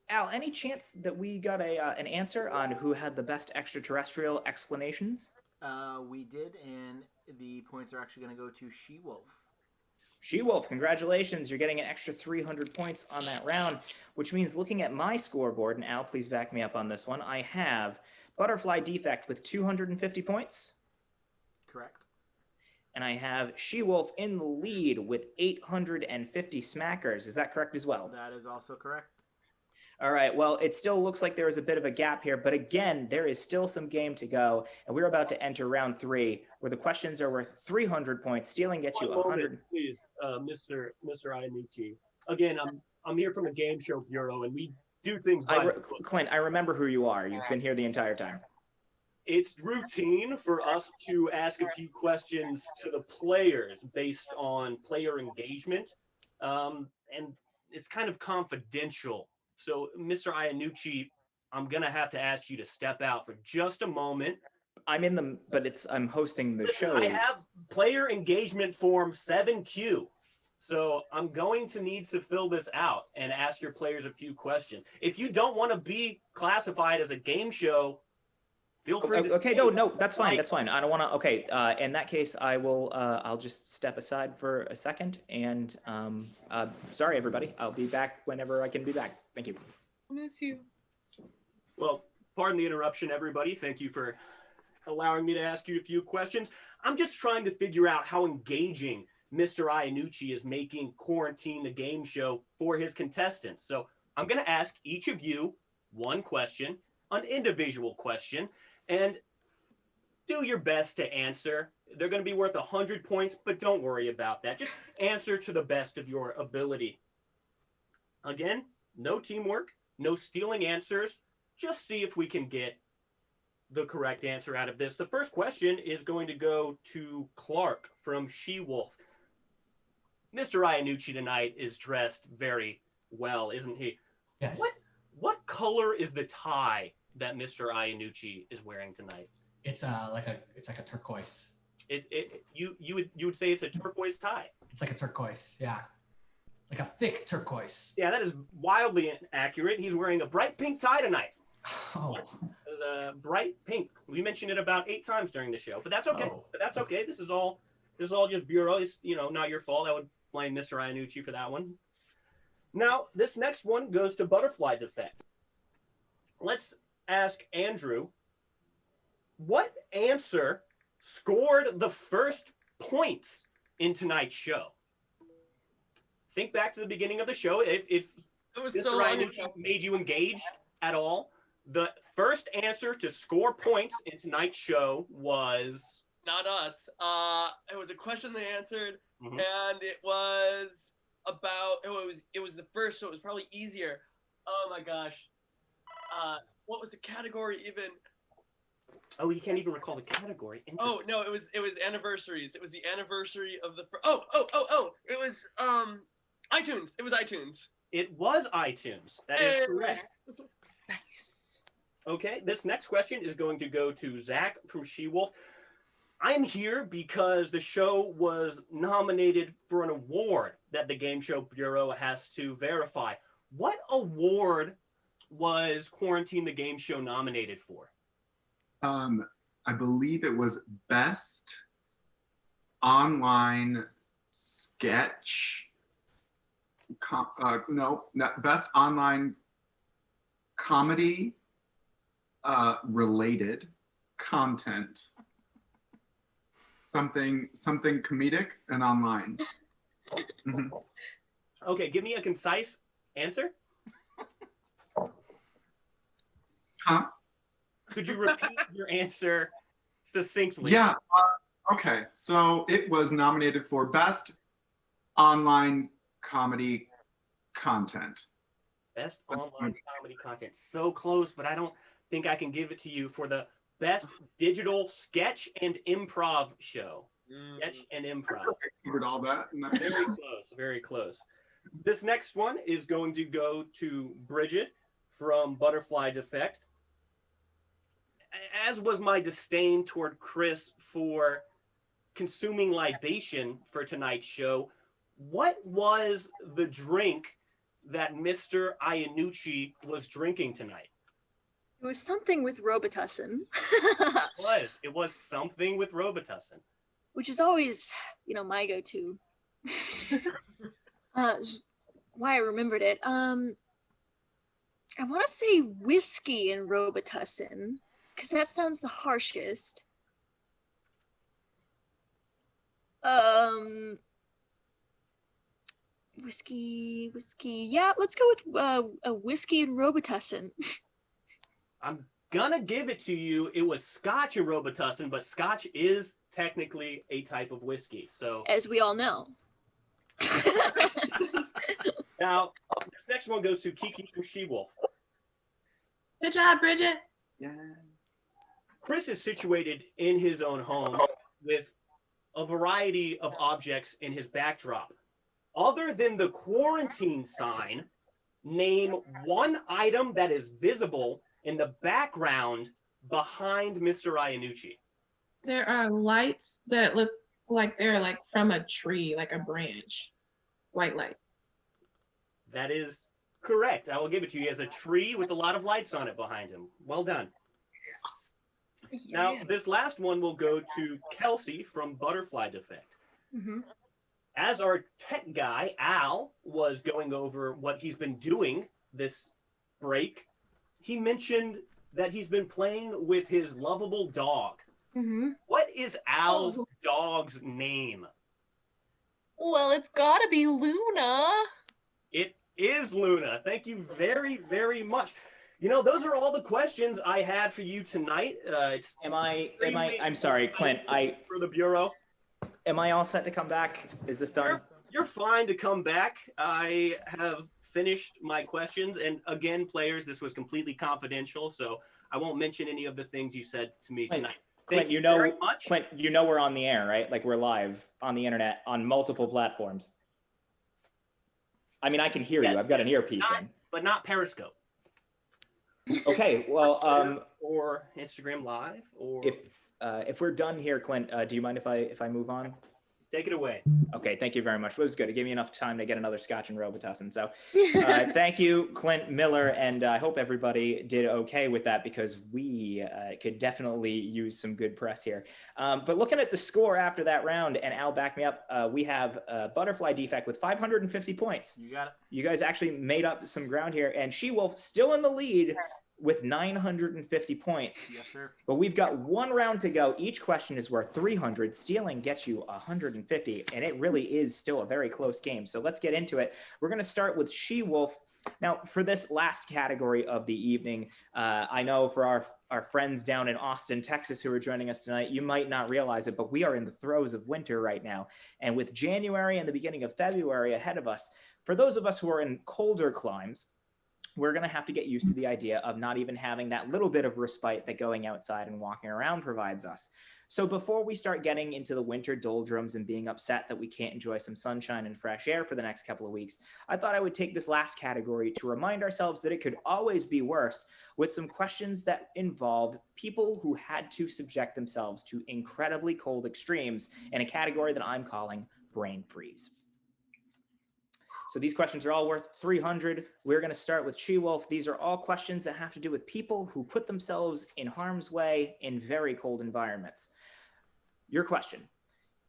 A: Al, any chance that we got an answer on who had the best extraterrestrial explanations?
D: We did, and the points are actually going to go to SheWolf.
A: SheWolf, congratulations. You're getting an extra 300 points on that round, which means looking at my scoreboard, and Al, please back me up on this one, I have Butterfly Defect with 250 points.
D: Correct.
A: And I have SheWolf in the lead with 850 smackers. Is that correct as well?
D: That is also correct.
A: All right, well, it still looks like there is a bit of a gap here, but again, there is still some game to go, and we're about to enter round 3, where the questions are worth 300 points. Stealing gets you 100.
E: Please, Mr. Iannucci. Again, I'm here from the Game Show Bureau, and we do things by
A: Clint, I remember who you are. You've been here the entire time.
E: It's routine for us to ask a few questions to the players based on player engagement, and it's kind of confidential. So, Mr. Iannucci, I'm gonna have to ask you to step out for just a moment.
A: I'm hosting the show.
E: I have player engagement form 7Q. So I'm going to need to fill this out and ask your players a few questions. If you don't want to be classified as a game show, feel free to
A: okay, no, that's fine. That's fine. I don't want to. Okay, in that case, I will. I'll just step aside for a second. And sorry, everybody. I'll be back whenever I can be back. Thank you.
B: Miss you.
E: Well, pardon the interruption, everybody. Thank you for allowing me to ask you a few questions. I'm just trying to figure out how engaging Mr. Iannucci is making Quarantine the Game Show for his contestants. So I'm going to ask each of you one question, an individual question, and do your best to answer. They're going to be worth 100 points, but don't worry about that. Just answer to the best of your ability. Again, no teamwork, no stealing answers. Just see if we can get the correct answer out of this. The first question is going to go to Clark from SheWolf. Mr. Iannucci tonight is dressed very well, isn't he?
F: Yes.
E: What color is the tie that Mr. Iannucci is wearing tonight?
F: It's like a turquoise.
E: You would say it's a turquoise tie.
F: It's like a turquoise, yeah. Like a thick turquoise.
E: Yeah, that is wildly inaccurate. He's wearing a bright pink tie tonight.
F: Oh.
E: Bright pink. We mentioned it about 8 times during the show, but that's okay.
F: Oh.
E: But that's okay. This is all just bureau. It's, not your fault. I would blame Mr. Iannucci for that one. Now, this next one goes to Butterfly Defect. Let's ask Andrew, what answer scored the first points in tonight's show? Think back to the beginning of the show. If
C: it was
E: Mr.
C: so
E: Iannucci made you engaged at all, the first answer to score points in tonight's show was...
C: Not us. It was a question they answered,
E: Mhm.
C: and it was about. It was the first, so it was probably easier. Oh my gosh. What was the category even?
E: Oh, you can't even recall the category.
C: Oh no, it was anniversaries. It was the anniversary of the. It was iTunes. It was iTunes.
E: It was iTunes. That is correct.
B: Nice.
E: Okay, this next question is going to go to Zach from SheWolf. I'm here because the show was nominated for an award that the Game Show Bureau has to verify. What award was Quarantine the Game Show nominated for?
G: I believe it was Best Online Sketch. Best Online Comedy Related Content something comedic and online. Mhm.
E: Okay, give me a concise answer.
G: Huh?
E: Could you repeat your answer succinctly?
G: Yeah. Okay. So it was nominated for Best Online Comedy Content.
E: Best online comedy content. So close, but I don't think I can give it to you for the best digital sketch and improv show. Sketch and improv.
G: I covered all that.
E: Very close, very close. This next one is going to go to Bridget from Butterfly Defect. As was my disdain toward Chris for consuming libation for tonight's show, what was the drink that Mr. Iannucci was drinking tonight?
H: It was something with Robitussin.
E: It was something with Robitussin.
H: Which is always, my go-to. Why I remembered it. I want to say whiskey and Robitussin, because that sounds the harshest. Whiskey. Yeah, let's go with a whiskey and Robitussin.
E: I'm gonna give it to you. It was Scotch and Robitussin, but Scotch is technically a type of whiskey. So,
H: as we all know.
E: Now, this next one goes to Kiki from SheWolf.
I: Good job, Bridget.
G: Yes.
E: Chris is situated in his own home with a variety of objects in his backdrop. Other than the quarantine sign, name one item that is visible in the background behind Mr. Iannucci.
I: There are lights that look like they're like from a tree, like a branch. White light.
E: That is correct. I will give it to you. He has a tree with a lot of lights on it behind him. Well done. Yes. Now, this last one will go to Kelsey from Butterfly Defect.
H: Mm-hmm.
E: As our tech guy, Al, was going over what he's been doing this break, he mentioned that he's been playing with his lovable dog.
H: Mm-hmm.
E: What is Al's dog's name?
B: Well, it's gotta be Luna.
E: It is Luna. Thank you very, very much. Those are all the questions I had for you tonight.
A: I'm sorry, Clint.
E: For the Bureau.
A: Am I all set to come back? Is this done?
E: You're fine to come back. I have finished my questions. And again, players, this was completely confidential, so I won't mention any of the things you said to me tonight.
A: Clint, very much. Clint, we're on the air, right? Like we're live on the internet on multiple platforms. I mean, I can hear you. I've got an earpiece in.
E: But not Periscope.
A: Okay, well,
E: or Instagram Live, or
A: if we're done here, Clint, do you mind if I move on?
E: Take it away.
A: Okay, thank you very much. It was good. It gave me enough time to get another Scotch and Robitussin. So thank you, Clint Miller, and I hope everybody did okay with that because we could definitely use some good press here. But looking at the score after that round, and Al, back me up, we have Butterfly Defect with 550 points.
D: You got it.
A: You guys actually made up some ground here, and SheWolf still in the lead with 950 points.
D: Yes, sir.
A: But we've got one round to go. Each question is worth 300. Stealing gets you 150, and it really is still a very close game. So let's get into it. We're going to start with SheWolf. Now, for this last category of the evening, I know for our friends down in Austin, Texas, who are joining us tonight, you might not realize it, but we are in the throes of winter right now. And with January and the beginning of February ahead of us, for those of us who are in colder climes, we're going to have to get used to the idea of not even having that little bit of respite that going outside and walking around provides us. So before we start getting into the winter doldrums and being upset that we can't enjoy some sunshine and fresh air for the next couple of weeks, I thought I would take this last category to remind ourselves that it could always be worse with some questions that involved people who had to subject themselves to incredibly cold extremes in a category that I'm calling brain freeze. So these questions are all worth 300. We're going to start with SheWolf. These are all questions that have to do with people who put themselves in harm's way in very cold environments. Your question.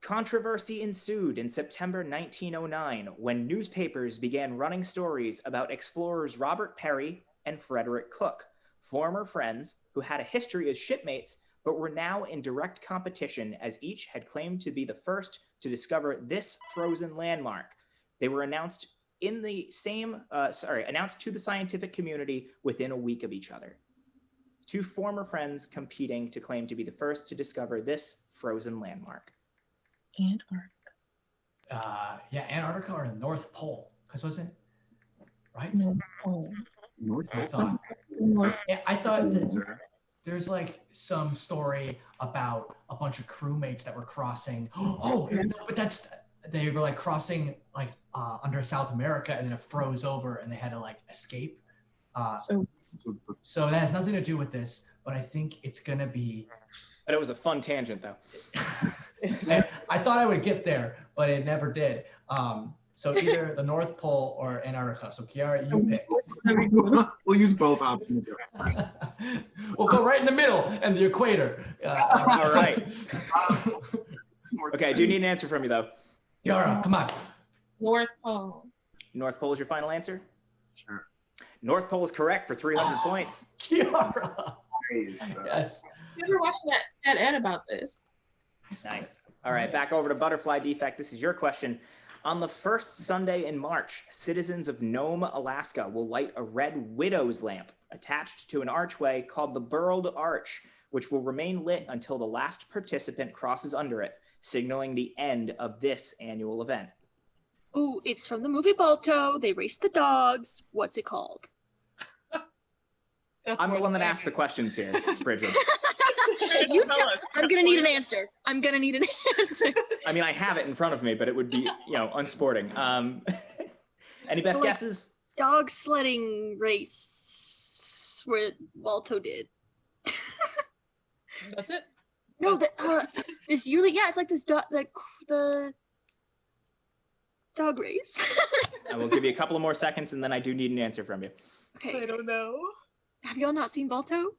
A: Controversy ensued in September 1909 when newspapers began running stories about explorers Robert Peary and Frederick Cook, former friends who had a history as shipmates but were now in direct competition as each had claimed to be the first to discover this frozen landmark. They were announced announced to the scientific community within a week of each other. Two former friends competing to claim to be the first to discover this frozen landmark.
I: Antarctica.
F: Antarctica or the North Pole, because wasn't right?
I: North Pole.
G: North
F: I
G: Pole.
F: thought, I thought that there's like some story about a bunch of crewmates that were crossing. But they were like crossing like under South America, and then it froze over, and they had to like escape. So that has nothing to do with this, but I think it's gonna be.
A: But it was a fun tangent, though.
F: I thought I would get there, but it never did. So either the North Pole or Antarctica. So Kiara, you pick.
G: We'll use both options.
F: We'll go right in the middle and the equator.
A: All right. Okay, I do need an answer from you, though.
F: Kiara, come on.
I: North Pole.
A: North Pole is your final answer?
G: Sure.
A: North Pole is correct for 300 points.
F: Kiara. Yes.
I: You ever watched that Ed about this?
A: Nice. All right, back over to Butterfly Defect. This is your question. On the first Sunday in March, citizens of Nome, Alaska will light a red widow's lamp attached to an archway called the Burled Arch, which will remain lit until the last participant crosses under it, signaling the end of this annual event.
H: Ooh, it's from the movie Balto. They race the dogs. What's it called?
A: I'm the one that asked the questions here, Bridget.
H: I'm gonna need an answer. I'm gonna need an answer.
A: I mean, I have it in front of me, but it would be, unsporting. Any best guesses?
H: Dog sledding race where Balto did.
B: That's it?
H: No, this usually, it's like this the dog race.
A: I will give you a couple of more seconds, and then I do need an answer from you.
H: Okay.
B: I don't know.
H: Have y'all not seen Balto?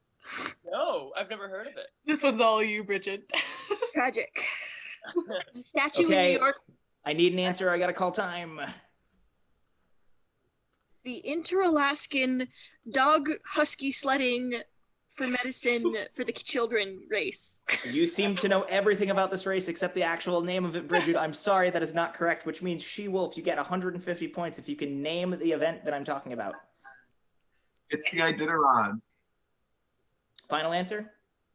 C: No, I've never heard of it.
B: This one's all you, Bridget.
H: Tragic. Statue in
A: Okay,
H: New York.
A: I need an answer. I gotta call time.
H: The Inter-Alaskan dog husky sledding for medicine for the children race.
A: You seem to know everything about this race except the actual name of it, Bridget. I'm sorry, that is not correct, which means SheWolf, you get 150 points if you can name the event that I'm talking about.
G: It's the Iditarod.
A: Final answer?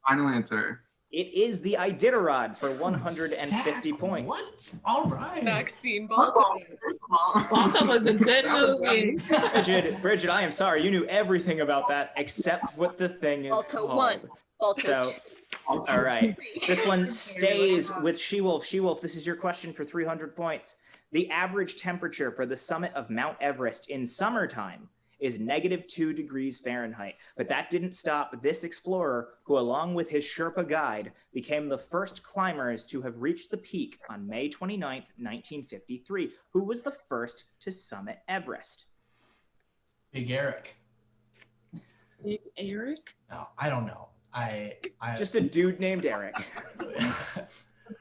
G: Final answer.
A: It is the Iditarod for 150 points.
F: What? All right.
B: Maxine Balto.
I: Balto was a good movie.
A: Bridget, I am sorry. You knew everything about that except what the thing is
H: Balto
A: called.
H: 1. Balto 2.
A: All right. This one stays with SheWolf. SheWolf, this is your question for 300 points. The average temperature for the summit of Mount Everest in summertime is -2 degrees Fahrenheit. But that didn't stop this explorer, who along with his Sherpa guide, became the first climbers to have reached the peak on May 29th, 1953. Who was the first to summit Everest?
F: Big Eric.
I: Big Eric?
F: No, I don't know. I
A: Just a dude named Eric.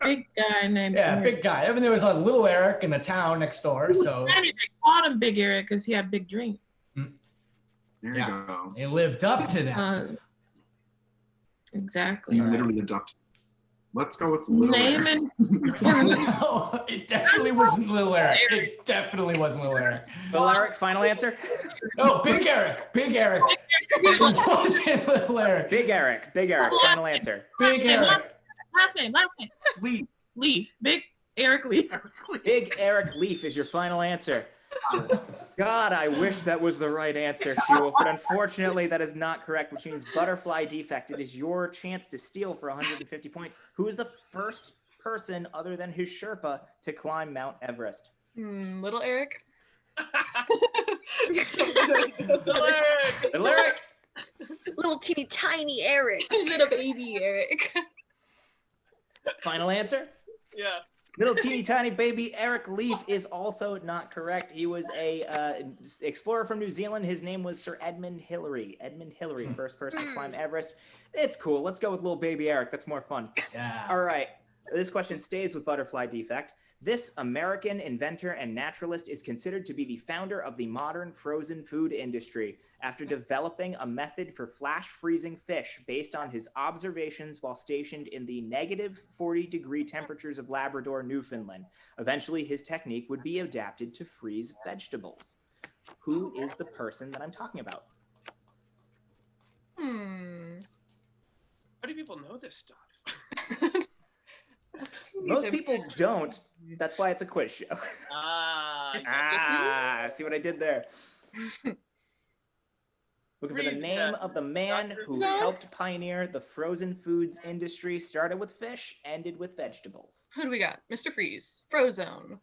I: Big guy named Eric.
F: Big guy. I mean, there was a little Eric in the town next door, so.
I: I mean, they called him Big Eric because he had big dreams.
G: There you go.
F: He lived up to that.
I: Exactly.
G: You literally lived up to. Let's go with Little Eric.
F: No, it definitely wasn't Little Eric. It definitely wasn't Little Eric.
A: Little Eric, final answer?
F: No, Big Eric. Big Eric. It wasn't Little Eric.
A: Big Eric. Big Eric. Final answer.
F: Big Eric.
I: Last name.
G: Leaf.
I: Leaf. Big Eric Leaf.
A: Big Eric Leaf is your final answer. God, I wish that was the right answer, SheWolf, but unfortunately that is not correct, which means Butterfly Defect. It is your chance to steal for 150 points. Who is the first person other than his Sherpa to climb Mount Everest?
B: Little Eric.
C: Little Eric.
A: Little Eric.
H: Little teeny tiny Eric.
B: Little baby Eric.
A: Final answer?
C: Yeah.
A: Little teeny tiny baby Eric Leaf is also not correct. He was a explorer from New Zealand. His name was Sir Edmund Hillary. Edmund Hillary, first person to climb Everest. It's cool. Let's go with little baby Eric. That's more fun.
F: Yeah.
A: All right. This question stays with Butterfly Defect. This American inventor and naturalist is considered to be the founder of the modern frozen food industry, after developing a method for flash freezing fish based on his observations while stationed in the negative 40-degree temperatures of Labrador, Newfoundland. Eventually, his technique would be adapted to freeze vegetables. Who is the person that I'm talking about?
C: How do people know this stuff?
A: Most people don't. That's why it's a quiz show. See what I did there? Looking for the name of the man who helped pioneer the frozen foods industry. Started with fish, ended with vegetables.
B: Who do we got? Mr. Freeze, Frozone.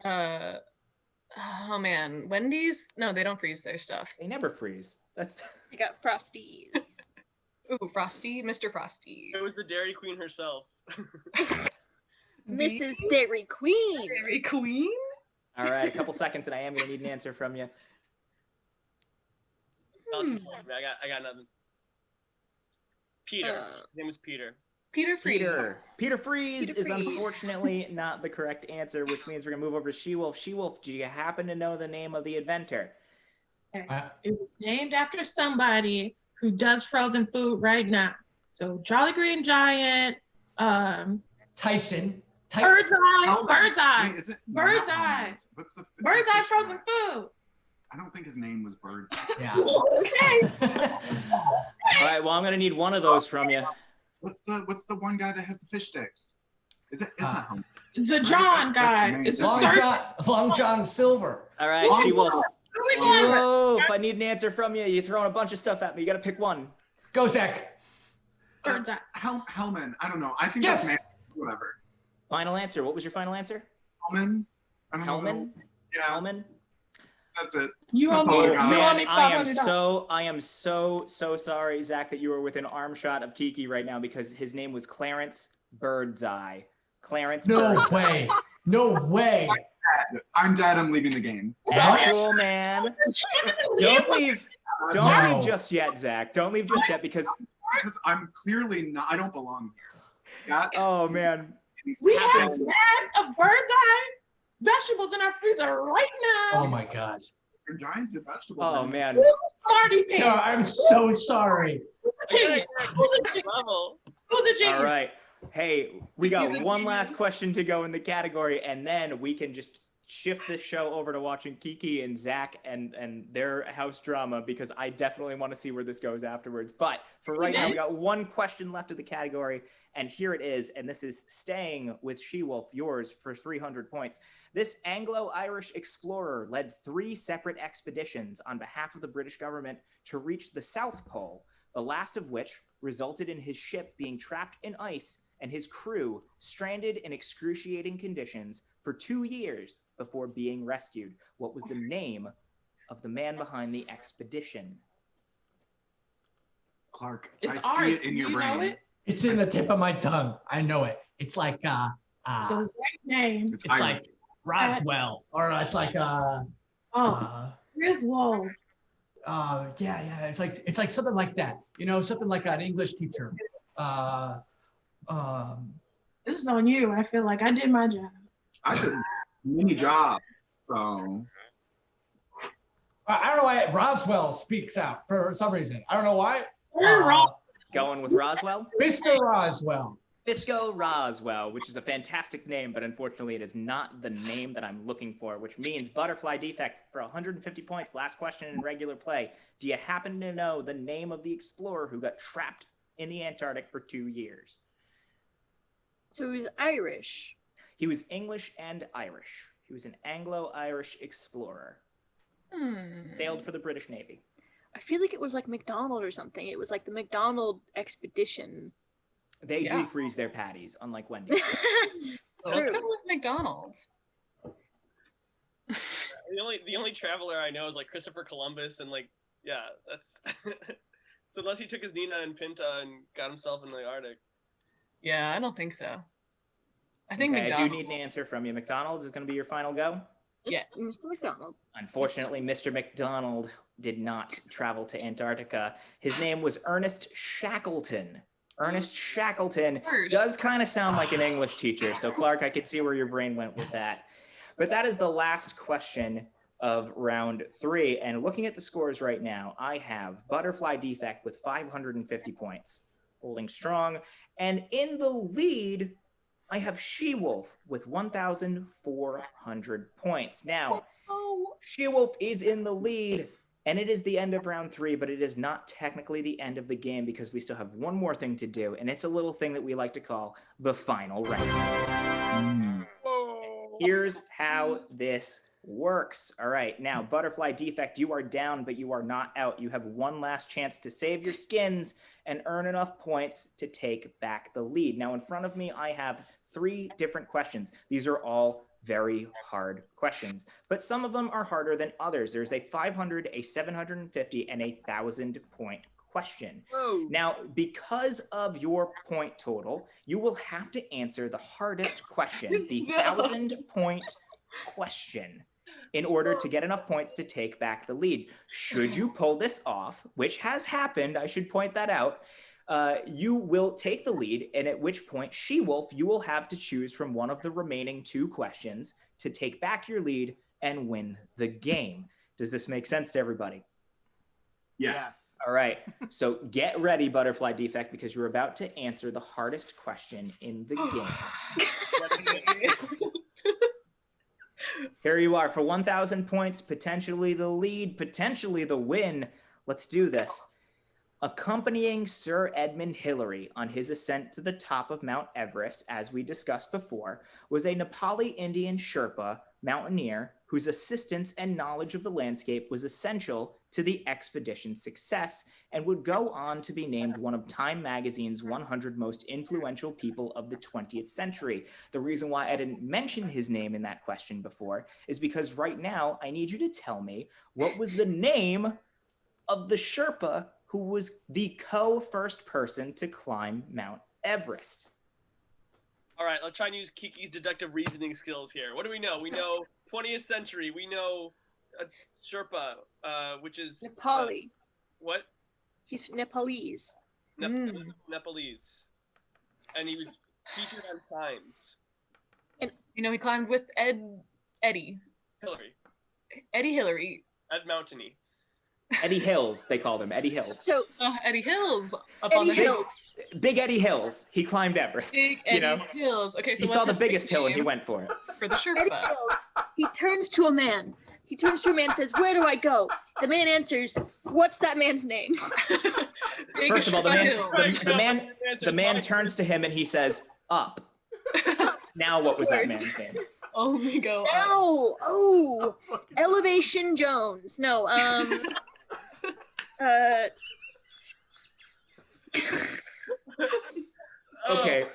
B: Oh man, Wendy's? No, they don't freeze their stuff.
A: They never freeze. That's.
H: I got Frosties.
B: Ooh, Frosty, Mr. Frosty.
C: It was the Dairy Queen herself.
H: Mrs. Dairy Queen.
B: Dairy Queen?
A: All right, a couple seconds, and I am going to need an answer from you.
C: I got nothing. Peter. His name was Peter.
B: Peter Freeze.
A: Peter Freeze is unfortunately not the correct answer, which means we're going to move over to SheWolf. SheWolf, do you happen to know the name of the inventor?
I: It was named after somebody who does frozen food right now. So Jolly Green Giant,
F: Tyson.
I: Bird's Eye.
G: Bird's Eye.
I: Wait, is it? Bird's Eye.
G: What's the
I: Bird's Eye frozen food.
G: I don't think his name was Bird's Eye.
F: Yeah.
I: Okay.
A: All right, well, I'm going to need one of those from you.
G: What's the one guy that has the fish sticks? It's not him.
I: The John guy. It's
F: Long John Silver.
A: All right, SheWolf. Oh, if I need an answer from you, you're throwing a bunch of stuff at me. You got to pick one.
F: Go, Zach.
I: Bird's Eye.
G: Hellman. I don't know. I think
F: Yes.
G: that's whatever.
A: Final answer. What was your final answer?
G: Hellman. I don't know.
A: Hellman?
G: Yeah.
A: Hellman?
G: That's it.
I: You owe
G: That's all I
I: me.
G: got.
I: You owe me
A: I am so sorry, Zach, that you were within arm shot of Kiki right now because his name was Clarence Birdseye. Clarence.
F: No
A: Birdseye.
F: way. No way.
G: I'm dead. I'm leaving the game.
A: Actual man. Don't leave just yet, Zach. Don't leave just yet because
G: I'm clearly not. I don't belong here.
A: Oh man.
I: We have bags of Bird's Eye vegetables in our freezer right now.
F: Oh my gosh.
G: Giants and vegetables.
A: Oh man.
I: Who's the smarty thing?
F: No, I'm so sorry.
I: Who's a genius?
A: All right. Hey, we got one last question to go in the category, and then we can just shift this show over to watching Kiki and Zach and their house drama because I definitely want to see where this goes afterwards. But for right now, we got one question left of the category, and here it is. And this is staying with SheWolf, yours for 300 points. This Anglo-Irish explorer led 3 separate expeditions on behalf of the British government to reach the South Pole, the last of which resulted in his ship being trapped in ice and his crew stranded in excruciating conditions for 2 years before being rescued. What was the name of the man behind the expedition?
G: Clark,
I: It's
G: I
I: ours.
G: see it in your
I: Do you know
G: brain.
I: it?
F: It's in the tip of my tongue. I know it. It's like
I: So the right name.
G: It's
F: it's like
G: Iris.
F: Roswell, or it's like
I: Griswold.
F: yeah. It's like something like that. You know, something like an English teacher.
I: This is on you. I feel like I did my job.
G: I did a mini job. So
F: I don't know why Roswell speaks out for some reason. I don't know why.
I: You're wrong.
A: Going with Roswell?
F: Mr. Roswell.
A: Fisco Roswell, which is a fantastic name, but unfortunately it is not the name that I'm looking for, which means Butterfly Defect for 150 points. Last question in regular play. Do you happen to know the name of the explorer who got trapped in the Antarctic for 2 years?
H: So he was Irish.
A: He was English and Irish. He was an Anglo-Irish explorer. Sailed for the British Navy.
H: I feel like it was like McDonald or something. It was like the McDonald expedition.
A: They do freeze their patties, unlike Wendy's.
B: So it's kind of like McDonald's.
C: The only traveler I know is like Christopher Columbus, and like that's. So unless he took his Nina and Pinta and got himself in the Arctic.
B: Yeah, I don't think so. I think
A: okay,
B: McDonald's.
A: I do need an answer from you. McDonald's is going to be your final go?
H: Yeah, Mr. McDonald.
A: Unfortunately, Mr. McDonald did not travel to Antarctica. His name was Ernest Shackleton. Ernest Shackleton does kind of sound like an English teacher. So, Clark, I could see where your brain went with that. But that is the last question of round 3. And looking at the scores right now, I have Butterfly Defect with 550 points, holding strong. And in the lead, I have SheWolf with 1,400 points. Now, SheWolf is in the lead, and it is the end of round 3, but it is not technically the end of the game because we still have one more thing to do, and it's a little thing that we like to call the final round. Here's how this works. All right, now, Butterfly Defect, you are down, but you are not out. You have one last chance to save your skins and earn enough points to take back the lead. Now, in front of me, I have 3 different questions. These are all very hard questions, but some of them are harder than others. There's a 500, a 750, and a 1,000-point question. Now, because of your point total, you will have to answer the hardest question, the 1,000-point question, in order to get enough points to take back the lead. Should you pull this off, which has happened, I should point that out, you will take the lead, and at which point, SheWolf, you will have to choose from one of the remaining 2 questions to take back your lead and win the game. Does this make sense to everybody?
G: Yes.
A: All right. So get ready, Butterfly Defect, because you're about to answer the hardest question in the game. Here you are for 1,000 points, potentially the lead, potentially the win. Let's do this. Accompanying Sir Edmund Hillary on his ascent to the top of Mount Everest, as we discussed before, was a Nepali Indian Sherpa mountaineer whose assistance and knowledge of the landscape was essential to the expedition's success and would go on to be named one of Time Magazine's 100 most influential people of the 20th century. The reason why I didn't mention his name in that question before is because right now I need you to tell me what was the name of the Sherpa who was the first person to climb Mount Everest.
C: All right, let's try and use Kiki's deductive reasoning skills here. What do we know? We know 20th century. We know Sherpa, which is...
H: Nepali.
C: What?
H: He's Nepalese.
C: Nepalese. And he was featured on Times.
B: And he climbed with Eddie Hillary.
C: Ed Mountainy.
A: Eddie Hills, they called him. Eddie Hills.
H: So
B: Eddie Hills.
A: Big Eddie Hills. He climbed Everest.
B: Big Eddie Hills. Okay, so
A: he saw the biggest hill and he went for it.
B: For the Sherpa.
H: Eddie Hills. He turns to a man. And says, "Where do I go?" The man answers, "What's that man's name?"
A: First of all, the man turns to him and he says, "Up." Now, what was that man's name?
B: Only go up.
H: Oh, Elevation Jones. No,
A: Okay.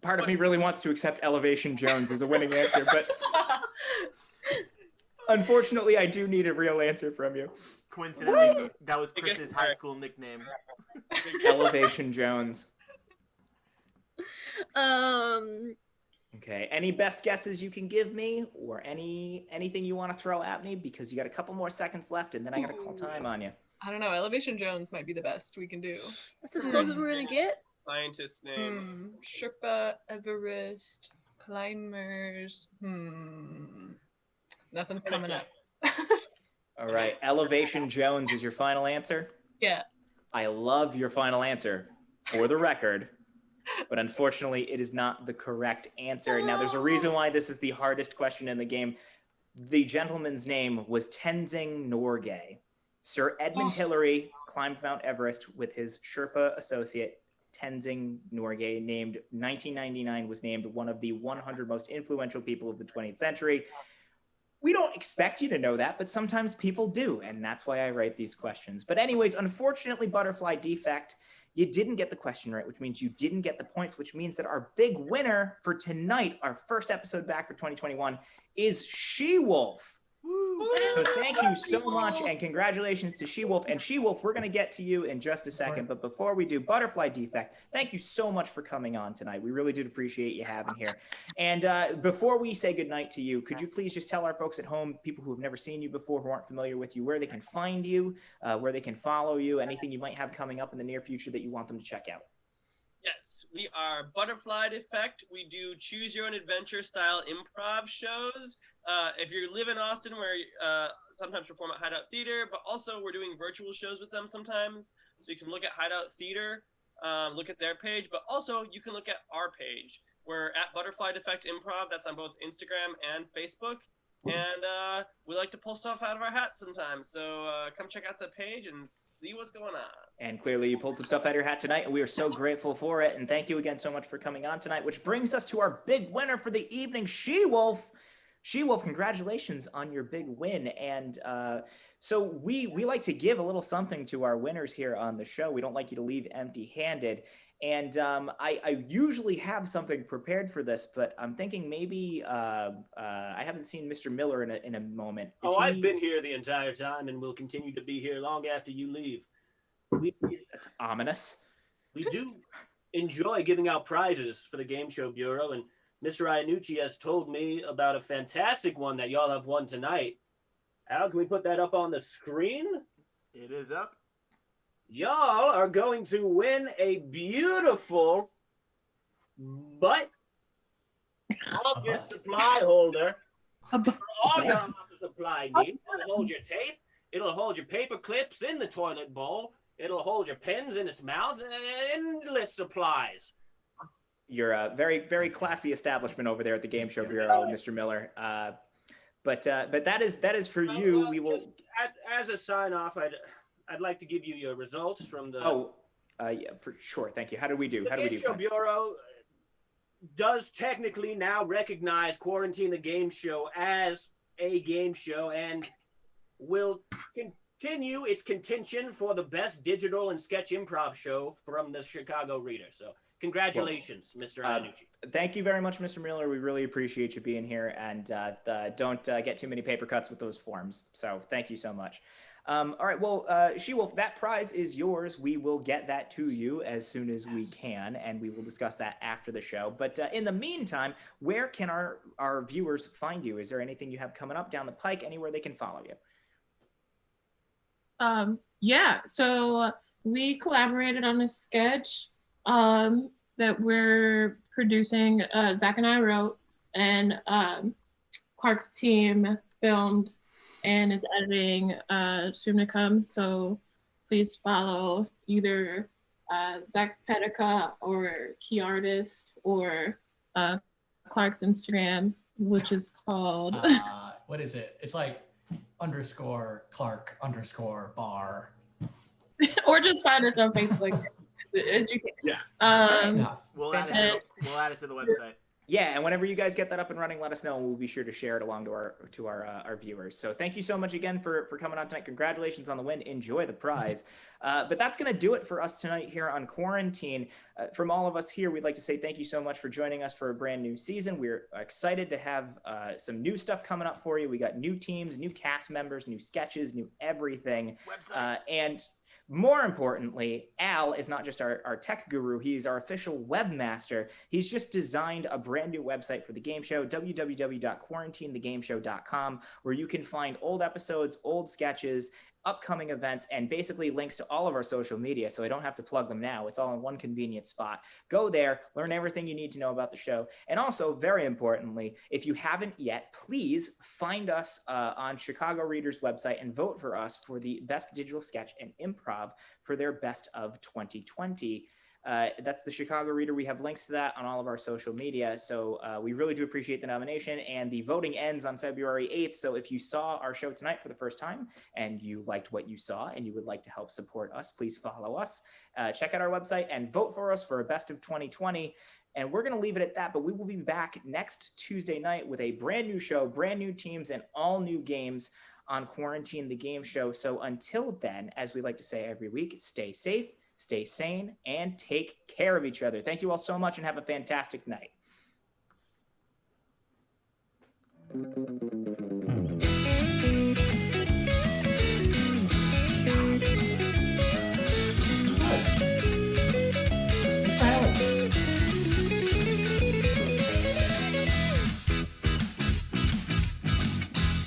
A: Part of me really wants to accept Elevation Jones as a winning answer, but unfortunately, I do need a real answer from you.
D: Coincidentally, that was Chris's high school nickname.
A: Elevation Jones. Okay. Any best guesses you can give me, or anything you want to throw at me? Because you got a couple more seconds left, and then I got to call time on you.
B: I don't know. Elevation Jones might be the best we can do.
H: That's as close as we're gonna get.
C: Scientist's name.
B: Sherpa, Everest, climbers. Nothing's coming up.
A: All right. Elevation Jones is your final answer?
B: Yeah.
A: I love your final answer, for the record. But unfortunately, it is not the correct answer. Now, there's a reason why this is the hardest question in the game. The gentleman's name was Tenzing Norgay. Sir Edmund Hillary climbed Mount Everest with his Sherpa associate, Tenzing Norgay, 1999 was named one of the 100 most influential people of the 20th century. We don't expect you to know that, but sometimes people do, and that's why I write these questions. But anyways, unfortunately, Butterfly Defect, you didn't get the question right, which means you didn't get the points, which means that our big winner for tonight, our first episode back for 2021, is SheWolf. So thank you so much, and congratulations to SheWolf. And SheWolf, we're going to get to you in just a second. But before we do, Butterfly Defect, thank you so much for coming on tonight. We really do appreciate you having here. And before we say goodnight to you, could you please just tell our folks at home, people who have never seen you before, who aren't familiar with you, where they can find you, where they can follow you, anything you might have coming up in the near future that you want them to check out?
C: Yes, we are Butterfly Defect. We do choose your own adventure style improv shows. If you live in Austin, where sometimes perform at Hideout Theater, but also we're doing virtual shows with them sometimes. So you can look at Hideout Theater, look at their page, but also you can look at our page. We're at Butterfly Defect Improv. That's on both Instagram and Facebook. And we like to pull stuff out of our hats sometimes. So come check out the page and see what's going on.
A: And clearly you pulled some stuff out of your hat tonight, and we are so grateful for it. And thank you again so much for coming on tonight, which brings us to our big winner for the evening, SheWolf. SheWolf, congratulations on your big win. And so we like to give a little something to our winners here on the show. We don't like you to leave empty-handed. And I usually have something prepared for this, but I'm thinking maybe I haven't seen Mr. Miller in a moment.
E: I've been here the entire time and will continue to be here long after you leave.
A: That's ominous.
E: We do enjoy giving out prizes for the Game Show Bureau, and Mr. Iannucci has told me about a fantastic one that y'all have won tonight. Al, can we put that up on the screen?
D: It is up.
E: Y'all are going to win a beautiful butt office supply holder for all your office supply needs. It'll hold your tape. It'll hold your paper clips in the toilet bowl. It'll hold your pens in its mouth. Endless supplies.
A: You're a very, very classy establishment over there at the Game Show Bureau, Mr. Miller. But that is for you.
E: Well,
A: we will.
E: As a sign off, I'd like to give you your results from the.
A: Yeah, for sure. Thank you. How do we do?
E: The Game Show Bureau does technically now recognize Quarantine the Game Show as a game show and will continue its contention for the best digital and sketch improv show from the Chicago Reader. So congratulations, Mr. Iannucci.
A: Thank you very much, Mr. Miller. We really appreciate you being here, and don't get too many paper cuts with those forms. So thank you so much. All right, well, SheWolf, that prize is yours. We will get that to you as soon as we can, and we will discuss that after the show. But in the meantime, where can our viewers find you? Is there anything you have coming up down the pike, anywhere they can follow you?
I: Yeah, so we collaborated on a sketch that we're producing. Zach and I wrote, and Clark's team filmed and is editing soon to come. So please follow either Zach Pedica or Key Artist or Clark's Instagram, which is called
F: what is it? It's like _Clark_bar.
I: Or just find us on Facebook as you can.
E: Yeah.
D: We'll add it to the website.
A: Yeah, and whenever you guys get that up and running, let us know, and we'll be sure to share it along to our viewers. So thank you so much again for coming on tonight. Congratulations on the win. Enjoy the prize. But that's going to do it for us tonight here on Quarantine. From all of us here, we'd like to say thank you so much for joining us for a brand new season. We're excited to have some new stuff coming up for you. We got new teams, new cast members, new sketches, new everything. And more importantly, Al is not just our tech guru, he's our official webmaster. He's just designed a brand new website for the game show, www.quarantinethegameshow.com, where you can find old episodes, old sketches, upcoming events, and basically links to all of our social media, so I don't have to plug them now. It's all in one convenient spot. Go there, learn everything you need to know about the show. And also, very importantly, if you haven't yet, please find us on Chicago Reader's website and vote for us for the best digital sketch and improv for their best of 2020. That's the Chicago Reader. We have links to that on all of our social media. So we really do appreciate the nomination, and the voting ends on February 8th. So if you saw our show tonight for the first time and you liked what you saw and you would like to help support us, please follow us, check out our website and vote for us for a best of 2020. And we're going to leave it at that, but we will be back next Tuesday night with a brand new show, brand new teams, and all new games on Quarantine the Game Show. So until then, as we like to say every week, stay safe, stay sane, and take care of each other. Thank you all so much, and have a fantastic night.